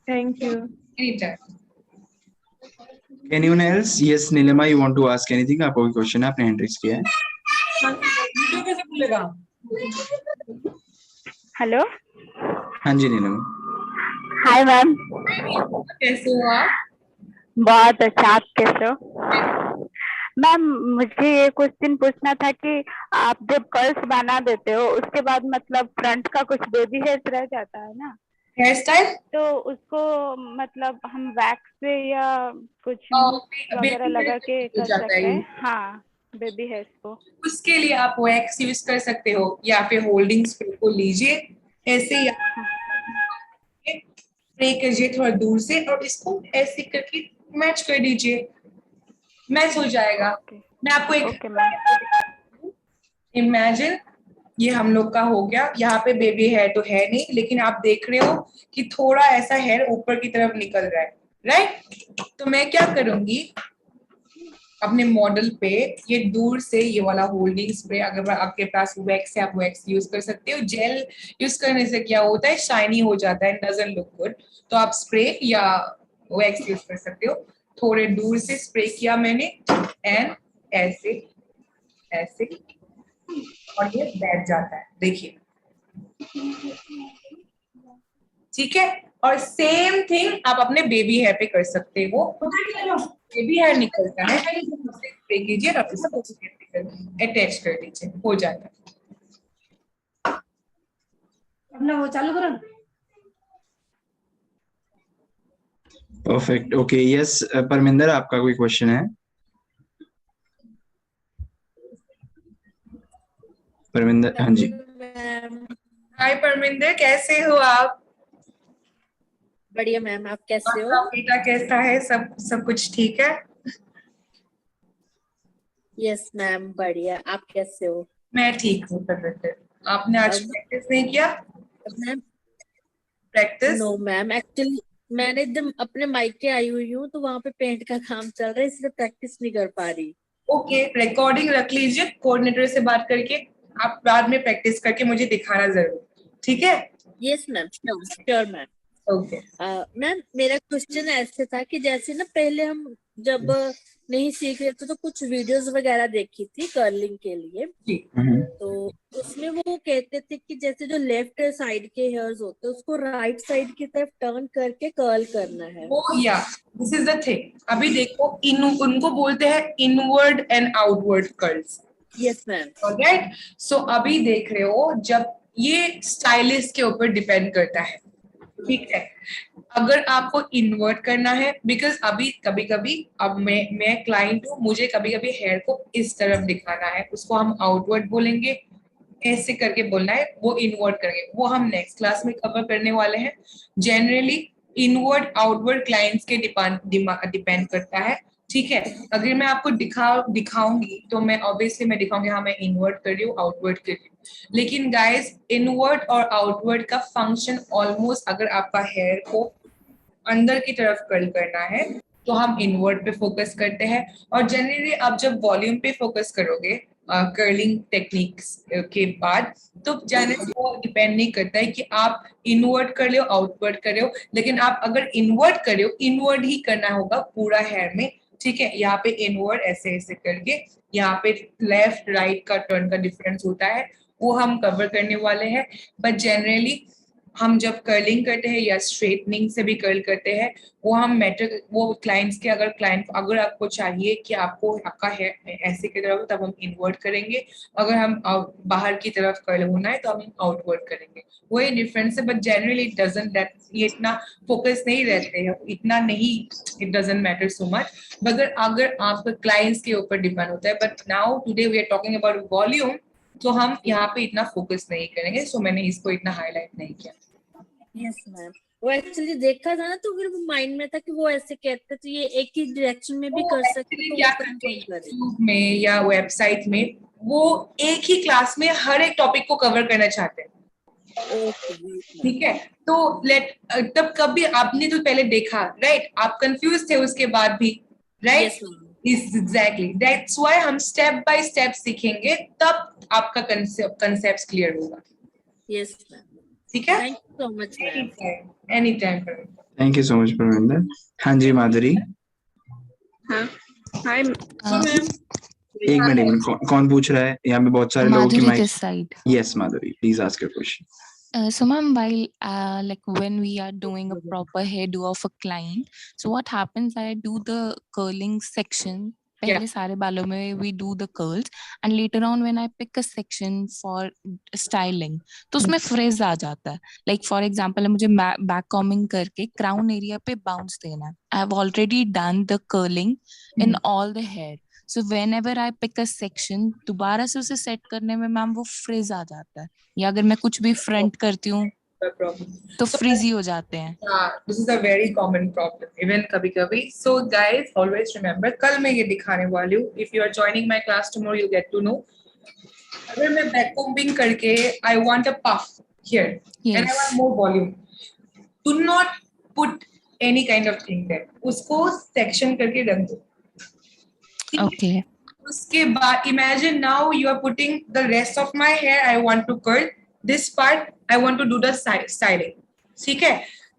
thank you. Anytime. Anyone else? Yes, Neelima, you want to ask anything? आपको कोई क्वेश्चन है? आपने हैंड रेज किया है। कैसे खुलेगा? हेलो, हाँ जी नीलिमा। Hi ma'am. कैसे हो आप? बहुत अच्छा, आप कैसे हो? मैम मुझे ये क्वेश्चन पूछना था कि आप जब कर्ल्स बना देते हो उसके बाद मतलब फ्रंट का कुछ बेबी हेयर्स रह जाता है ना, हेयर स्टाइल तो उसको मतलब हम वैक्स से या कुछ वगैरह लगा के हो कर जाता सकते है। हैं? हाँ, बेबी हेयर्स को। उसके लिए आप वैक्स यूज कर सकते हो, या फिर होल्डिंग स्प्रे को लीजिए, ऐसे ही स्प्रे कीजिए थोड़ा दूर से, और इसको ऐसे करके मैच कर दीजिए, मैच हो जाएगा। मैं आपको एक ओके मैम। इमेजिन, ये हम लोग का हो गया। यहाँ पे बेबी हेयर तो है नहीं, लेकिन आप देख रहे हो कि थोड़ा ऐसा हेयर ऊपर की तरफ निकल रहा है, राइट। तो मैं क्या करूंगी, अपने मॉडल पे ये दूर से ये वाला होल्डिंग स्प्रे, अगर आपके पास वैक्स है आप वैक्स यूज कर सकते हो। जेल यूज करने से क्या होता है, शाइनी हो जाता है, डजंट लुक गुड। तो आप स्प्रे या वैक्स यूज कर सकते हो। थोड़े दूर से स्प्रे किया मैंने, एंड ऐसे ऐसे, और ये बैठ जाता है, देखिए, ठीक है। और सेम थिंग आप अपने बेबी हेयर पे कर सकते हो। बेबी हेयर निकलता है, स्प्रे कीजिए और इसको अटैच कर दीजिए, हो जाता है। अपना वो चालू करो। Perfect, okay. यस परमिंदर, आपका कोई क्वेश्चन है? परमिंदर, हाँ जी। हाय परमिंदर, कैसे हो आप? बढ़िया मैम, आप कैसे हो? आपका बेटा कैसा है? सब कुछ ठीक है? यस मैम, बढ़िया। आप कैसे हो? मैं ठीक हूँ परमिंदर। आपने आज प्रैक्टिस नहीं किया? Ma'am practice? No ma'am, actually मैंने एकदम अपने मायके आई हुई हूँ, तो वहाँ पे पेंट का काम चल रहा है, इसलिए प्रैक्टिस नहीं कर पा रही। ओके, रिकॉर्डिंग रख लीजिए, कोऑर्डिनेटर से बात करके आप बाद में प्रैक्टिस करके मुझे दिखाना जरूर, ठीक है? Yes ma'am, sure ma'am. Okay ma'am मेरा क्वेश्चन ऐसे था कि जैसे ना पहले हम जब नहीं सीख रहे थे तो कुछ वीडियोस वगैरह देखी थी कर्लिंग के लिए, तो उसमें वो कहते थे कि जैसे जो लेफ्ट साइड के हेयर्स होते हैं उसको राइट साइड की तरफ टर्न करके कर्ल करना है। या दिस इज द थिंग। अभी देखो, उनको बोलते हैं inward and outward curls. Yes ma'am. Alright, so अभी देख रहे हो, जब ये स्टाइलिस्ट के ऊपर डिपेंड करता है, ठीक है। अगर आपको इन्वर्ट करना है, बिकॉज अभी कभी कभी, अब मैं क्लाइंट हूँ, मुझे कभी कभी हेयर को इस तरफ दिखाना है, उसको हम आउटवर्ड बोलेंगे, ऐसे करके बोलना है, वो इनवर्ट करके, वो हम नेक्स्ट क्लास में कवर करने वाले हैं। जनरली इनवर्ट आउटवर्ड क्लाइंट्स के डिपेंड करता है, ठीक है। अगर मैं आपको दिखाऊंगी तो मैं ऑब्वियसली मैं दिखाऊंगी हाँ मैं इनवर्ट कर रही हूँ, आउटवर्ड कर रही हूँ, लेकिन गाइस इनवर्ट और आउटवर्ड का फंक्शन ऑलमोस्ट, अगर आपका हेयर को अंदर की तरफ कर्ल करना है तो हम इनवर्ट पे फोकस करते हैं, और जनरली आप जब वॉल्यूम पे फोकस करोगे कर्लिंग टेक्निक्स के बाद, तो जनरली वो डिपेंड नहीं करता है कि आप इनवर्ट कर रहे हो आउटवर्ड कर रहे हो, लेकिन आप अगर इनवर्ट कर रहे हो इनवर्ड ही करना होगा पूरा हेयर में, ठीक है। यहाँ पे इनवर्ड ऐसे ऐसे करके, यहाँ पे लेफ्ट राइट का टर्न का डिफरेंस होता है, वो हम कवर करने वाले हैं। बट जनरली हम जब कर्लिंग करते हैं या स्ट्रेटनिंग से भी कर्ल करते हैं, वो हम मैटर वो क्लाइंट्स के अगर आपको चाहिए कि आपको आपका हेयर ऐसे की तरफ, तब हम इनवर्ट करेंगे, अगर हम बाहर की तरफ कर्ल होना है तो हम आउटवर्ड करेंगे, वही डिफरेंस है। But generally it doesn't that, ये इतना फोकस नहीं रहते हैं, इतना नहीं, it doesn't matter so much, मगर अगर आपके क्लाइंट्स के ऊपर डिपेंड होता है। But now today we are talking about volume, तो हम यहाँ पे इतना फोकस नहीं करेंगे, सो मैंने इसको इतना हाईलाइट नहीं किया। यस मैम, वो एक्चुअली देखा था ना तो फिर वो माइंड में था कि वो ऐसे कहते, तो ये एक ही डायरेक्शन में भी कर सकते हैं, क्या करते हैं यूट्यूब में या वेबसाइट में, वो एक ही क्लास में हर एक टॉपिक को कवर करना चाहते हैं, ठीक है। तो तब कभी आपने तो पहले देखा, राइट, आप कंफ्यूज थे उसके बाद भी, राइट, एग्जैक्टली, दैट्स व्हाई हम स्टेप बाय स्टेप सीखेंगे, तब आपका कंसेप्ट क्लियर होगा। यस मैम, ठीक है, thank you so much ma'am, any time. Thank you so much Parvinder. हाँ जी माधुरी। हाँ हाय मैम, एक मिनट कौन पूछ रहा है? यहाँ पे बहुत सारे लोगों की Madhuri mic. this side. Yes Madhuri, please ask your question. So ma'am, while like when we are doing a proper hairdo of a client, so what happens, I do the curling section. पहले सारे बालों में we do the curls, and later on when I pick a section for styling, तो उसमें frizz आ जाता है. Like for example, मुझे back combing करके crown area पे bounce देना है. I have already done the curling in all the hair. So whenever I pick a section, दोबारा से उसे सेट करने में मैम वो फ्रिज आ जाता है, या अगर मैं कुछ भी फ्रंट करती हूँ तो फ्रिजी हो जाते हैं। This is a very common problem, even कभी-कभी। So guys, always remember, कल मैं ये दिखाने वाली हूँ। If you are joining my class tomorrow, you'll get to know. अगर मैं back combing करके, I want a puff here, and I want more volume. Do not put any kind of thing there. उसको section करके रख दो। Okay. उसके बाद imagine now you are putting the rest of my hair, I want to curl this part, I want to do the styling, ठीक है।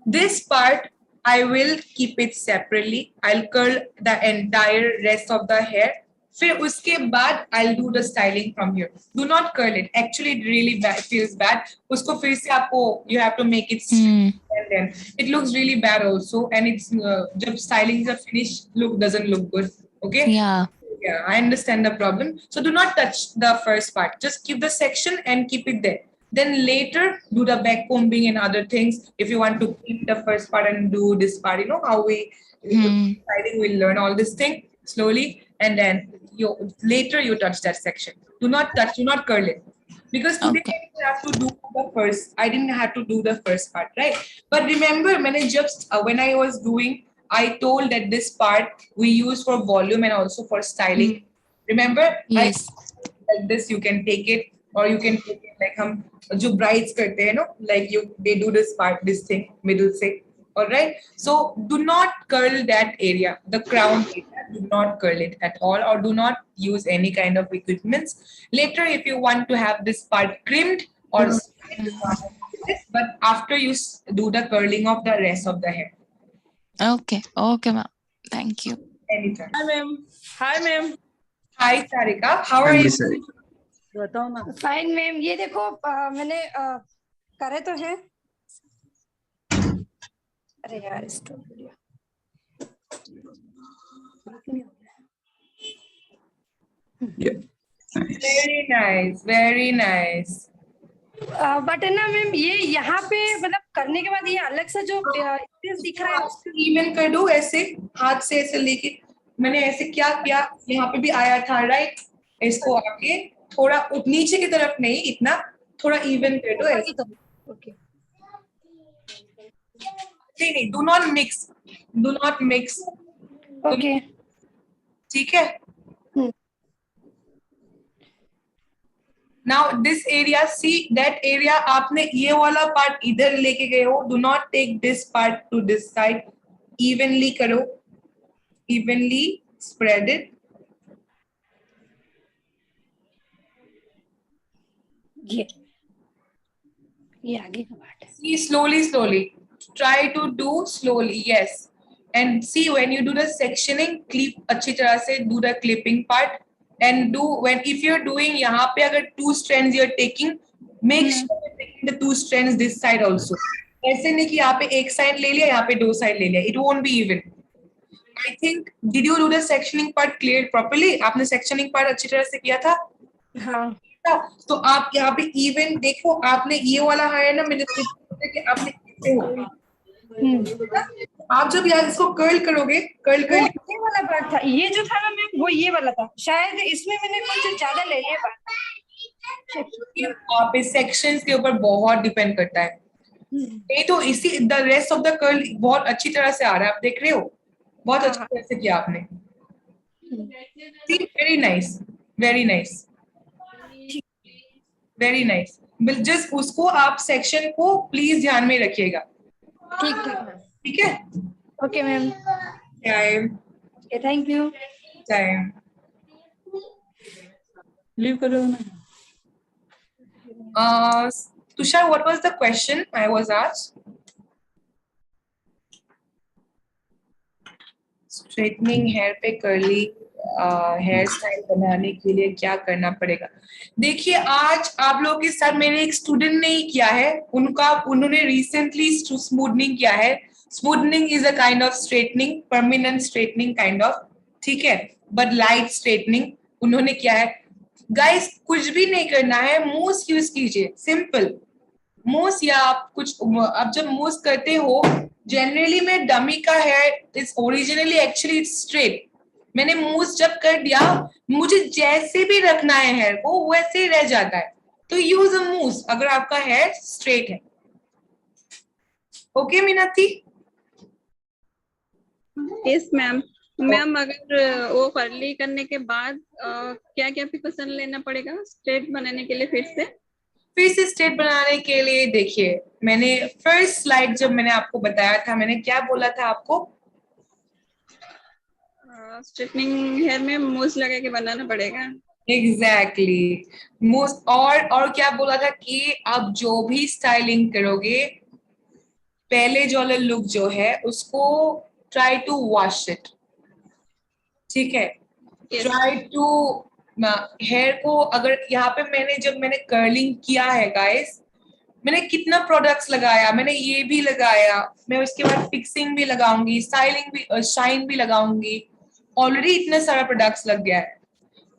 This part I will keep it separately, I'll curl the entire rest of the hair, फिर उसके बाद I'll do the styling from here. Do not curl it, actually it really bad, feels bad, उसको फिर से आपको you have to make it straight, and then it looks really bad also, and it's जब styling is finished, look doesn't look good, okay? Yeah, I understand the problem. So do not touch the first part. Just keep the section and keep it there. Then later do the back combing and other things. If you want to keep the first part and do this part, you know how we styling, we'll learn all this thing slowly, and then later you touch that section. Do not touch, do not curl it. Because today I didn't have to do the first. I didn't have to do the first part, right? But remember, when I was doing, I told that this part we use for volume and also for styling. Remember? Yes. Like this, you can take it, or you can take it like हम जो brides करते हैं, no? Like they do this part, this thing, middle से. All right. So do not curl that area, the crown area. Do not curl it at all, or do not use any kind of equipments. Later, if you want to have this part trimmed or but after you do the curling of the rest of the hair. Okay, ma'am. Thank you. Anytime. Hi ma'am. Hi ma'am. Hi Sarika, how are you? बताओ ना। Fine ma'am, ये देखो मैंने करे तो है। अरे यार स्टॉप हो गया। Very nice, very nice. But है ना मैम, ये यहाँ पे मतलब करने के बाद ये अलग से जो दिख रहा है, इवन कर दो ऐसे हाथ से ऐसे लेके, मैंने ऐसे क्या किया, यहाँ पे भी आया था, राइट, इसको आके थोड़ा नीचे की तरफ नहीं, इतना थोड़ा इवन कर दो ऐसे। ओके नहीं, do not mix, do not mix. Okay ठीक है। Now this area, see that area, आपने ये वाला पार्ट इधर लेके गए हो, do not take this part to this side, evenly करो, इवनली स्प्रेड इट। ये आगे का पार्ट है। See slowly, try to do slowly, yes, and see when you do the sectioning, clip अच्छी तरह से do the clipping part, and do when if you're doing यहाँ पे अगर 2 strands you're taking, make sure you're taking the 2 strands this side also. ऐसे नहीं कि यहाँ पे एक side ले लिया, यहाँ पे 2 side ले लिया, it won't be even. I think did you do the sectioning part clear properly? आपने sectioning part अच्छी तरह से किया था? हाँ। तो आप यहाँ पे इवन देखो, आपने ये वाला है ना, मैंने कि आपने आप जब यार इसको कर्ल करोगे, कर्ल कर ये वाला पार्ट था, ये जो था ना मैम वो ये वाला था, शायद इसमें मैंने कुछ ज्यादा ले लिया वहाँ पे सेक्शंस के ऊपर बहुत डिपेंड करता है। नहीं तो इसी the rest of the curl बहुत अच्छी तरह से आ रहा है, आप देख रहे हो, बहुत अच्छी तरह से किया आपने। Very nice, very nice, very nice. Just उसको आप सेक्शन को प्लीज ध्यान में रखिएगा। ठीक ठीक है। Okay ma'am. Time, thank you. Time leave करो ना। Tushar, what was the question I was asked? Straightening hair पे कर्ली हेयर स्टाइल बनाने के लिए क्या करना पड़ेगा? देखिए, आज आप लोगों के साथ मेरे एक स्टूडेंट ने ही किया है, उन्होंने रिसेंटली स्मूथनिंग किया है। Smoothening is a kind of straightening, permanent straightening kind of, ठीक है, बट लाइट स्ट्रेटनिंग उन्होंने किया है। गाइस, कुछ भी नहीं करना है, मूस यूज कीजिए, सिंपल मूस, या आप कुछ, अब जब मूस करते हो, जनरली में डमी का here is originally actually straight, मैंने मूस जब कर दिया, मुझे जैसे भी रखना है हेयर को वैसे ही रह जाता है, तो यूज अ मूस अगर आपका हेयर स्ट्रेट है। Okay Meenakshi? Yes ma'am. Ma'am, अगर वो कर्ली करने के बाद क्या क्या प्रिकॉशन लेना पड़ेगा स्ट्रेट बनाने के लिए? फिर से स्ट्रेट बनाने के लिए देखिए, मैंने फर्स्ट स्लाइड जब मैंने आपको बताया था, मैंने क्या बोला था आपको? स्ट्रेटनिंग हेयर में मूस लगा के बनाना पड़ेगा। एग्जैक्टली, मूस। और क्या बोला था कि आप जो भी स्टाइलिंग करोगे, पहले जो वाला लुक जो है उसको ट्राई टू वॉश इट, ठीक है, ट्राई टू हेयर को, अगर यहाँ पे मैंने कर्लिंग किया है गाइस, मैंने कितना प्रोडक्ट्स लगाया, मैंने ये भी लगाया, मैं उसके बाद फिक्सिंग भी लगाऊंगी, स्टाइलिंग भी, शाइन भी लगाऊंगी, ऑलरेडी इतना सारा प्रोडक्ट्स लग गया है।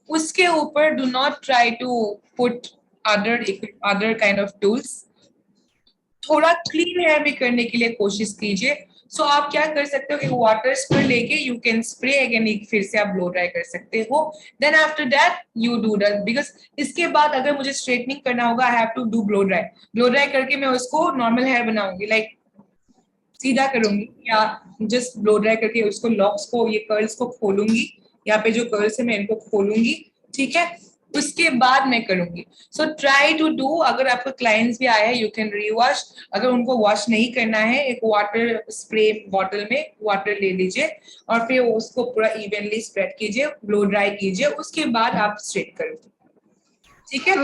उसके ऊपर do not try to put other kind of tools. थोड़ा क्लीन हेयर भी करने के लिए कोशिश कीजिए। सो आप क्या कर सकते हो, एक वाटर स्प्रे लेके यू कैन स्प्रे अगेन, फिर से आप ब्लो ड्राई कर सकते हो। Then after that you do that, because इसके बाद अगर मुझे स्ट्रेटनिंग करना होगा, I have to do blow dry. Blow dry करके मैं उसको नॉर्मल हेयर बनाऊंगी, लाइक सीधा करूंगी, या जस्ट ब्लो ड्राई करके उसको लॉक्स को, ये कर्ल्स को खोलूंगी, यहाँ पे जो कर्ल्स है मैं इनको खोलूंगी, ठीक है, उसके बाद मैं करूंगी। सो ट्राई टू डू, अगर आपका क्लाइंट्स भी आया है यू कैन रीवॉश, अगर उनको वॉश नहीं करना है, एक वाटर स्प्रे बॉटल में वाटर ले लीजिए और फिर उसको पूरा इवनली स्प्रेड कीजिए, ब्लो ड्राई कीजिए, उसके बाद आप स्ट्रेट करो, ठीक है?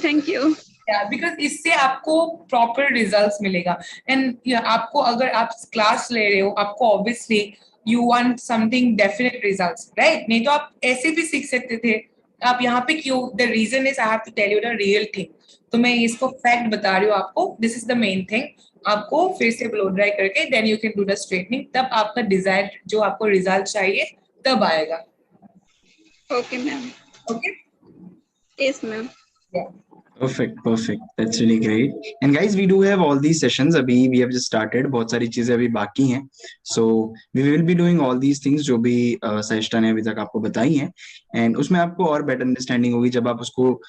Thank you. बिकॉज इससे आपको प्रॉपर रिजल्ट्स मिलेगा। एंड आपको, अगर आप क्लास ले रहे हो, आपको obviously you want something definite results, right? नहीं तो आप ऐसे भी सीख सकते थे। आप यहाँ पे क्यों? The reason is I have to tell you the real thing, तो मैं इसको फैक्ट बता रही हूँ आपको, this is the main thing. आपको फिर से ब्लो ड्राई करके then you can do the straightening, तब आपका डिजायर जो आपको रिजल्ट चाहिए तब आएगा। Okay ma'am. Okay, yes ma'am. Perfect. That's really great. And guys, we do have all these sessions. अभी we have just started. बहुत सारी चीजें अभी बाकी हैं. So we will be doing all these things जो भी सहिष्ठा ने अभी तक आपको बताई हैं. And उसमें आपको और better understanding होगी जब आप उसको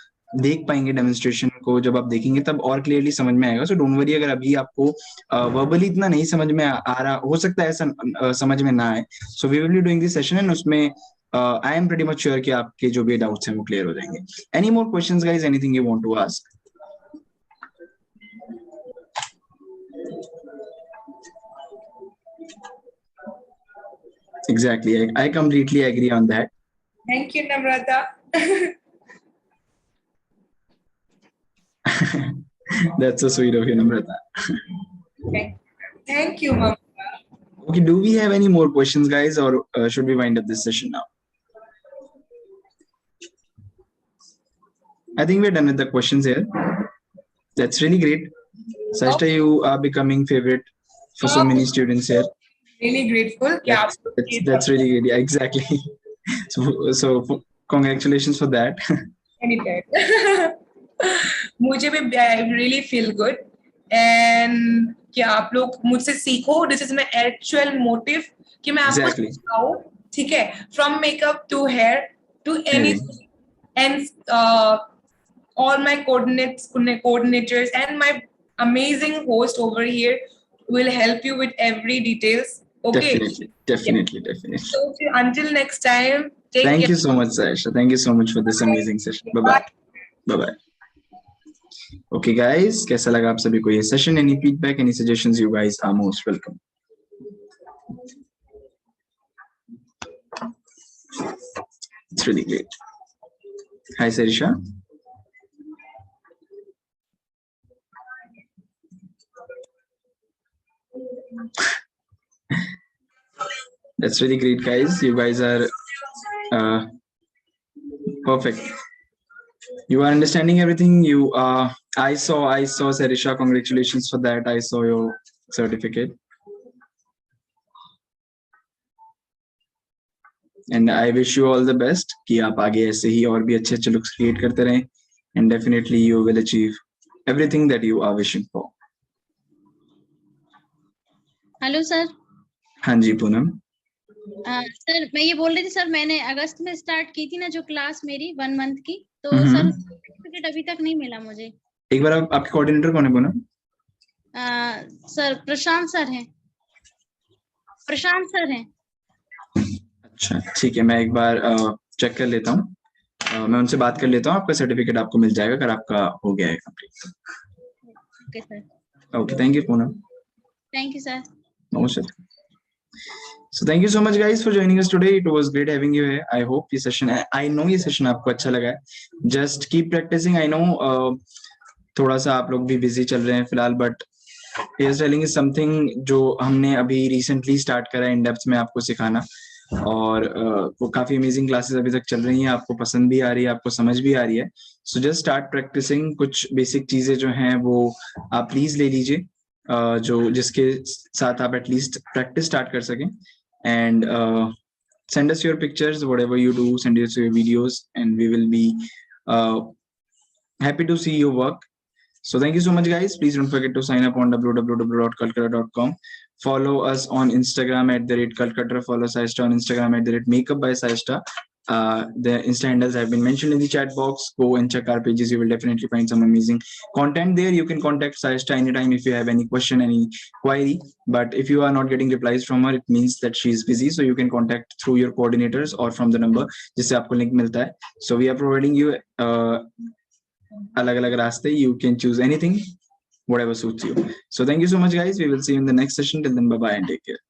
देख पाएंगे डेमोन्स्ट्रेशन को. जब आप देखेंगे तब और क्लियरली समझ में आएगा. सो डोंट वरी अगर अभी आपको वर्बली इतना नहीं समझ में आ रहा, हो सकता है ऐसा समझ में ना आए. So we will be doing this session and उसमें I am pretty much sure कि आपके जो भी डाउट्स हैं वो क्लियर हो जाएंगे. Any more questions guys? Anything you want to ask? Exactly. I completely agree on that. Thank you, Namrata. That's so sweet of you, Namrata. Thank you, Mama. Okay, do we have any more questions, guys, or should we wind up this session now? I think we're done with the questions here. That's really great. Sashta, you are becoming favorite for so many students here. Really grateful. That's really good. Yeah, exactly. So congratulations for that. Anytime. मुझे भी I really feel good and क्या आप लोग मुझसे सीखो. This is my actual motive कि मैं आपको सिखाऊं, ठीक है, from makeup to hair to anything. And all my coordinators and my amazing host over here will help you with every details. Okay. Definitely. So until next time, take care. Thank you so much, Saisha. Thank you so much for this amazing session. Bye-bye. Okay, guys, कैसा लगा आप सभी को ये session? Any feedback, any suggestions? You guys are most welcome. It's really great. Hi, Sarisha. That's really great, guys. You guys are perfect. You are understanding everything. You I saw Sarisha. Congratulations for that. I saw your certificate. And I wish you all the best कि आप आगे ऐसे ही और भी अच्छे looks create करते रहें. And definitely you will achieve everything that you are wishing for. Hello sir. हाँ जी पूनम. सर मैं ये बोल रही थी सर, मैंने अगस्त में स्टार्ट की थी ना जो क्लास मेरी 1 मंथ की, तो सर सर्टिफिकेट अभी तक नहीं मिला मुझे. एक बार आपके कोऑर्डिनेटर कौन है पूनम? सर प्रशांत सर हैं. अच्छा ठीक है, मैं एक बार चेक कर लेता हूँ. मैं उनसे बात कर लेता हूँ. आपका सर्टिफिकेट आपको मिल जाएगा अगर आपका हो गया है complete. Okay sir. Okay, thank you Poonam. Thank you sir. Most welcome. So thank you so much guys for joining us today. It was great having you here. I hope this session, I know ये session आपको अच्छा लगा है. Just keep practicing. I know थोड़ा सा आप लोग भी busy चल रहे हैं फिलहाल, but hairstyling is something जो हमने अभी recently start करा है in depth में आपको सिखाना. और वो काफी अमेजिंग क्लासेस अभी तक चल रही हैं. आपको पसंद भी आ रही है, आपको समझ भी आ रही है. So just start practicing. कुछ बेसिक चीजें जो हैं वो आप प्लीज ले लीजिए, जो जिसके साथ आप एटलीस्ट प्रैक्टिस स्टार्ट कर सकें. And send us your pictures, whatever you do, send us your videos and we will be happy to see your work. So thank you so much guys. Please don't forget to sign up on www.kalkutta.com. Follow us on Instagram @kalkutta. Follow Saishta on Instagram @makeup by Saishta. The Insta handles have been mentioned in the chat box. Go and check our pages. You will definitely find some amazing content there. You can contact Saishta anytime if you have any question, any query. But if you are not getting replies from her, it means that she is busy. So you can contact through your coordinators or from the number जिससे आपको link मिलता है. So we are providing you अलग-अलग रास्ते. You can choose anything, whatever suits you. So thank you so much guys. We will see you in the next session. Till then, bye bye and take care.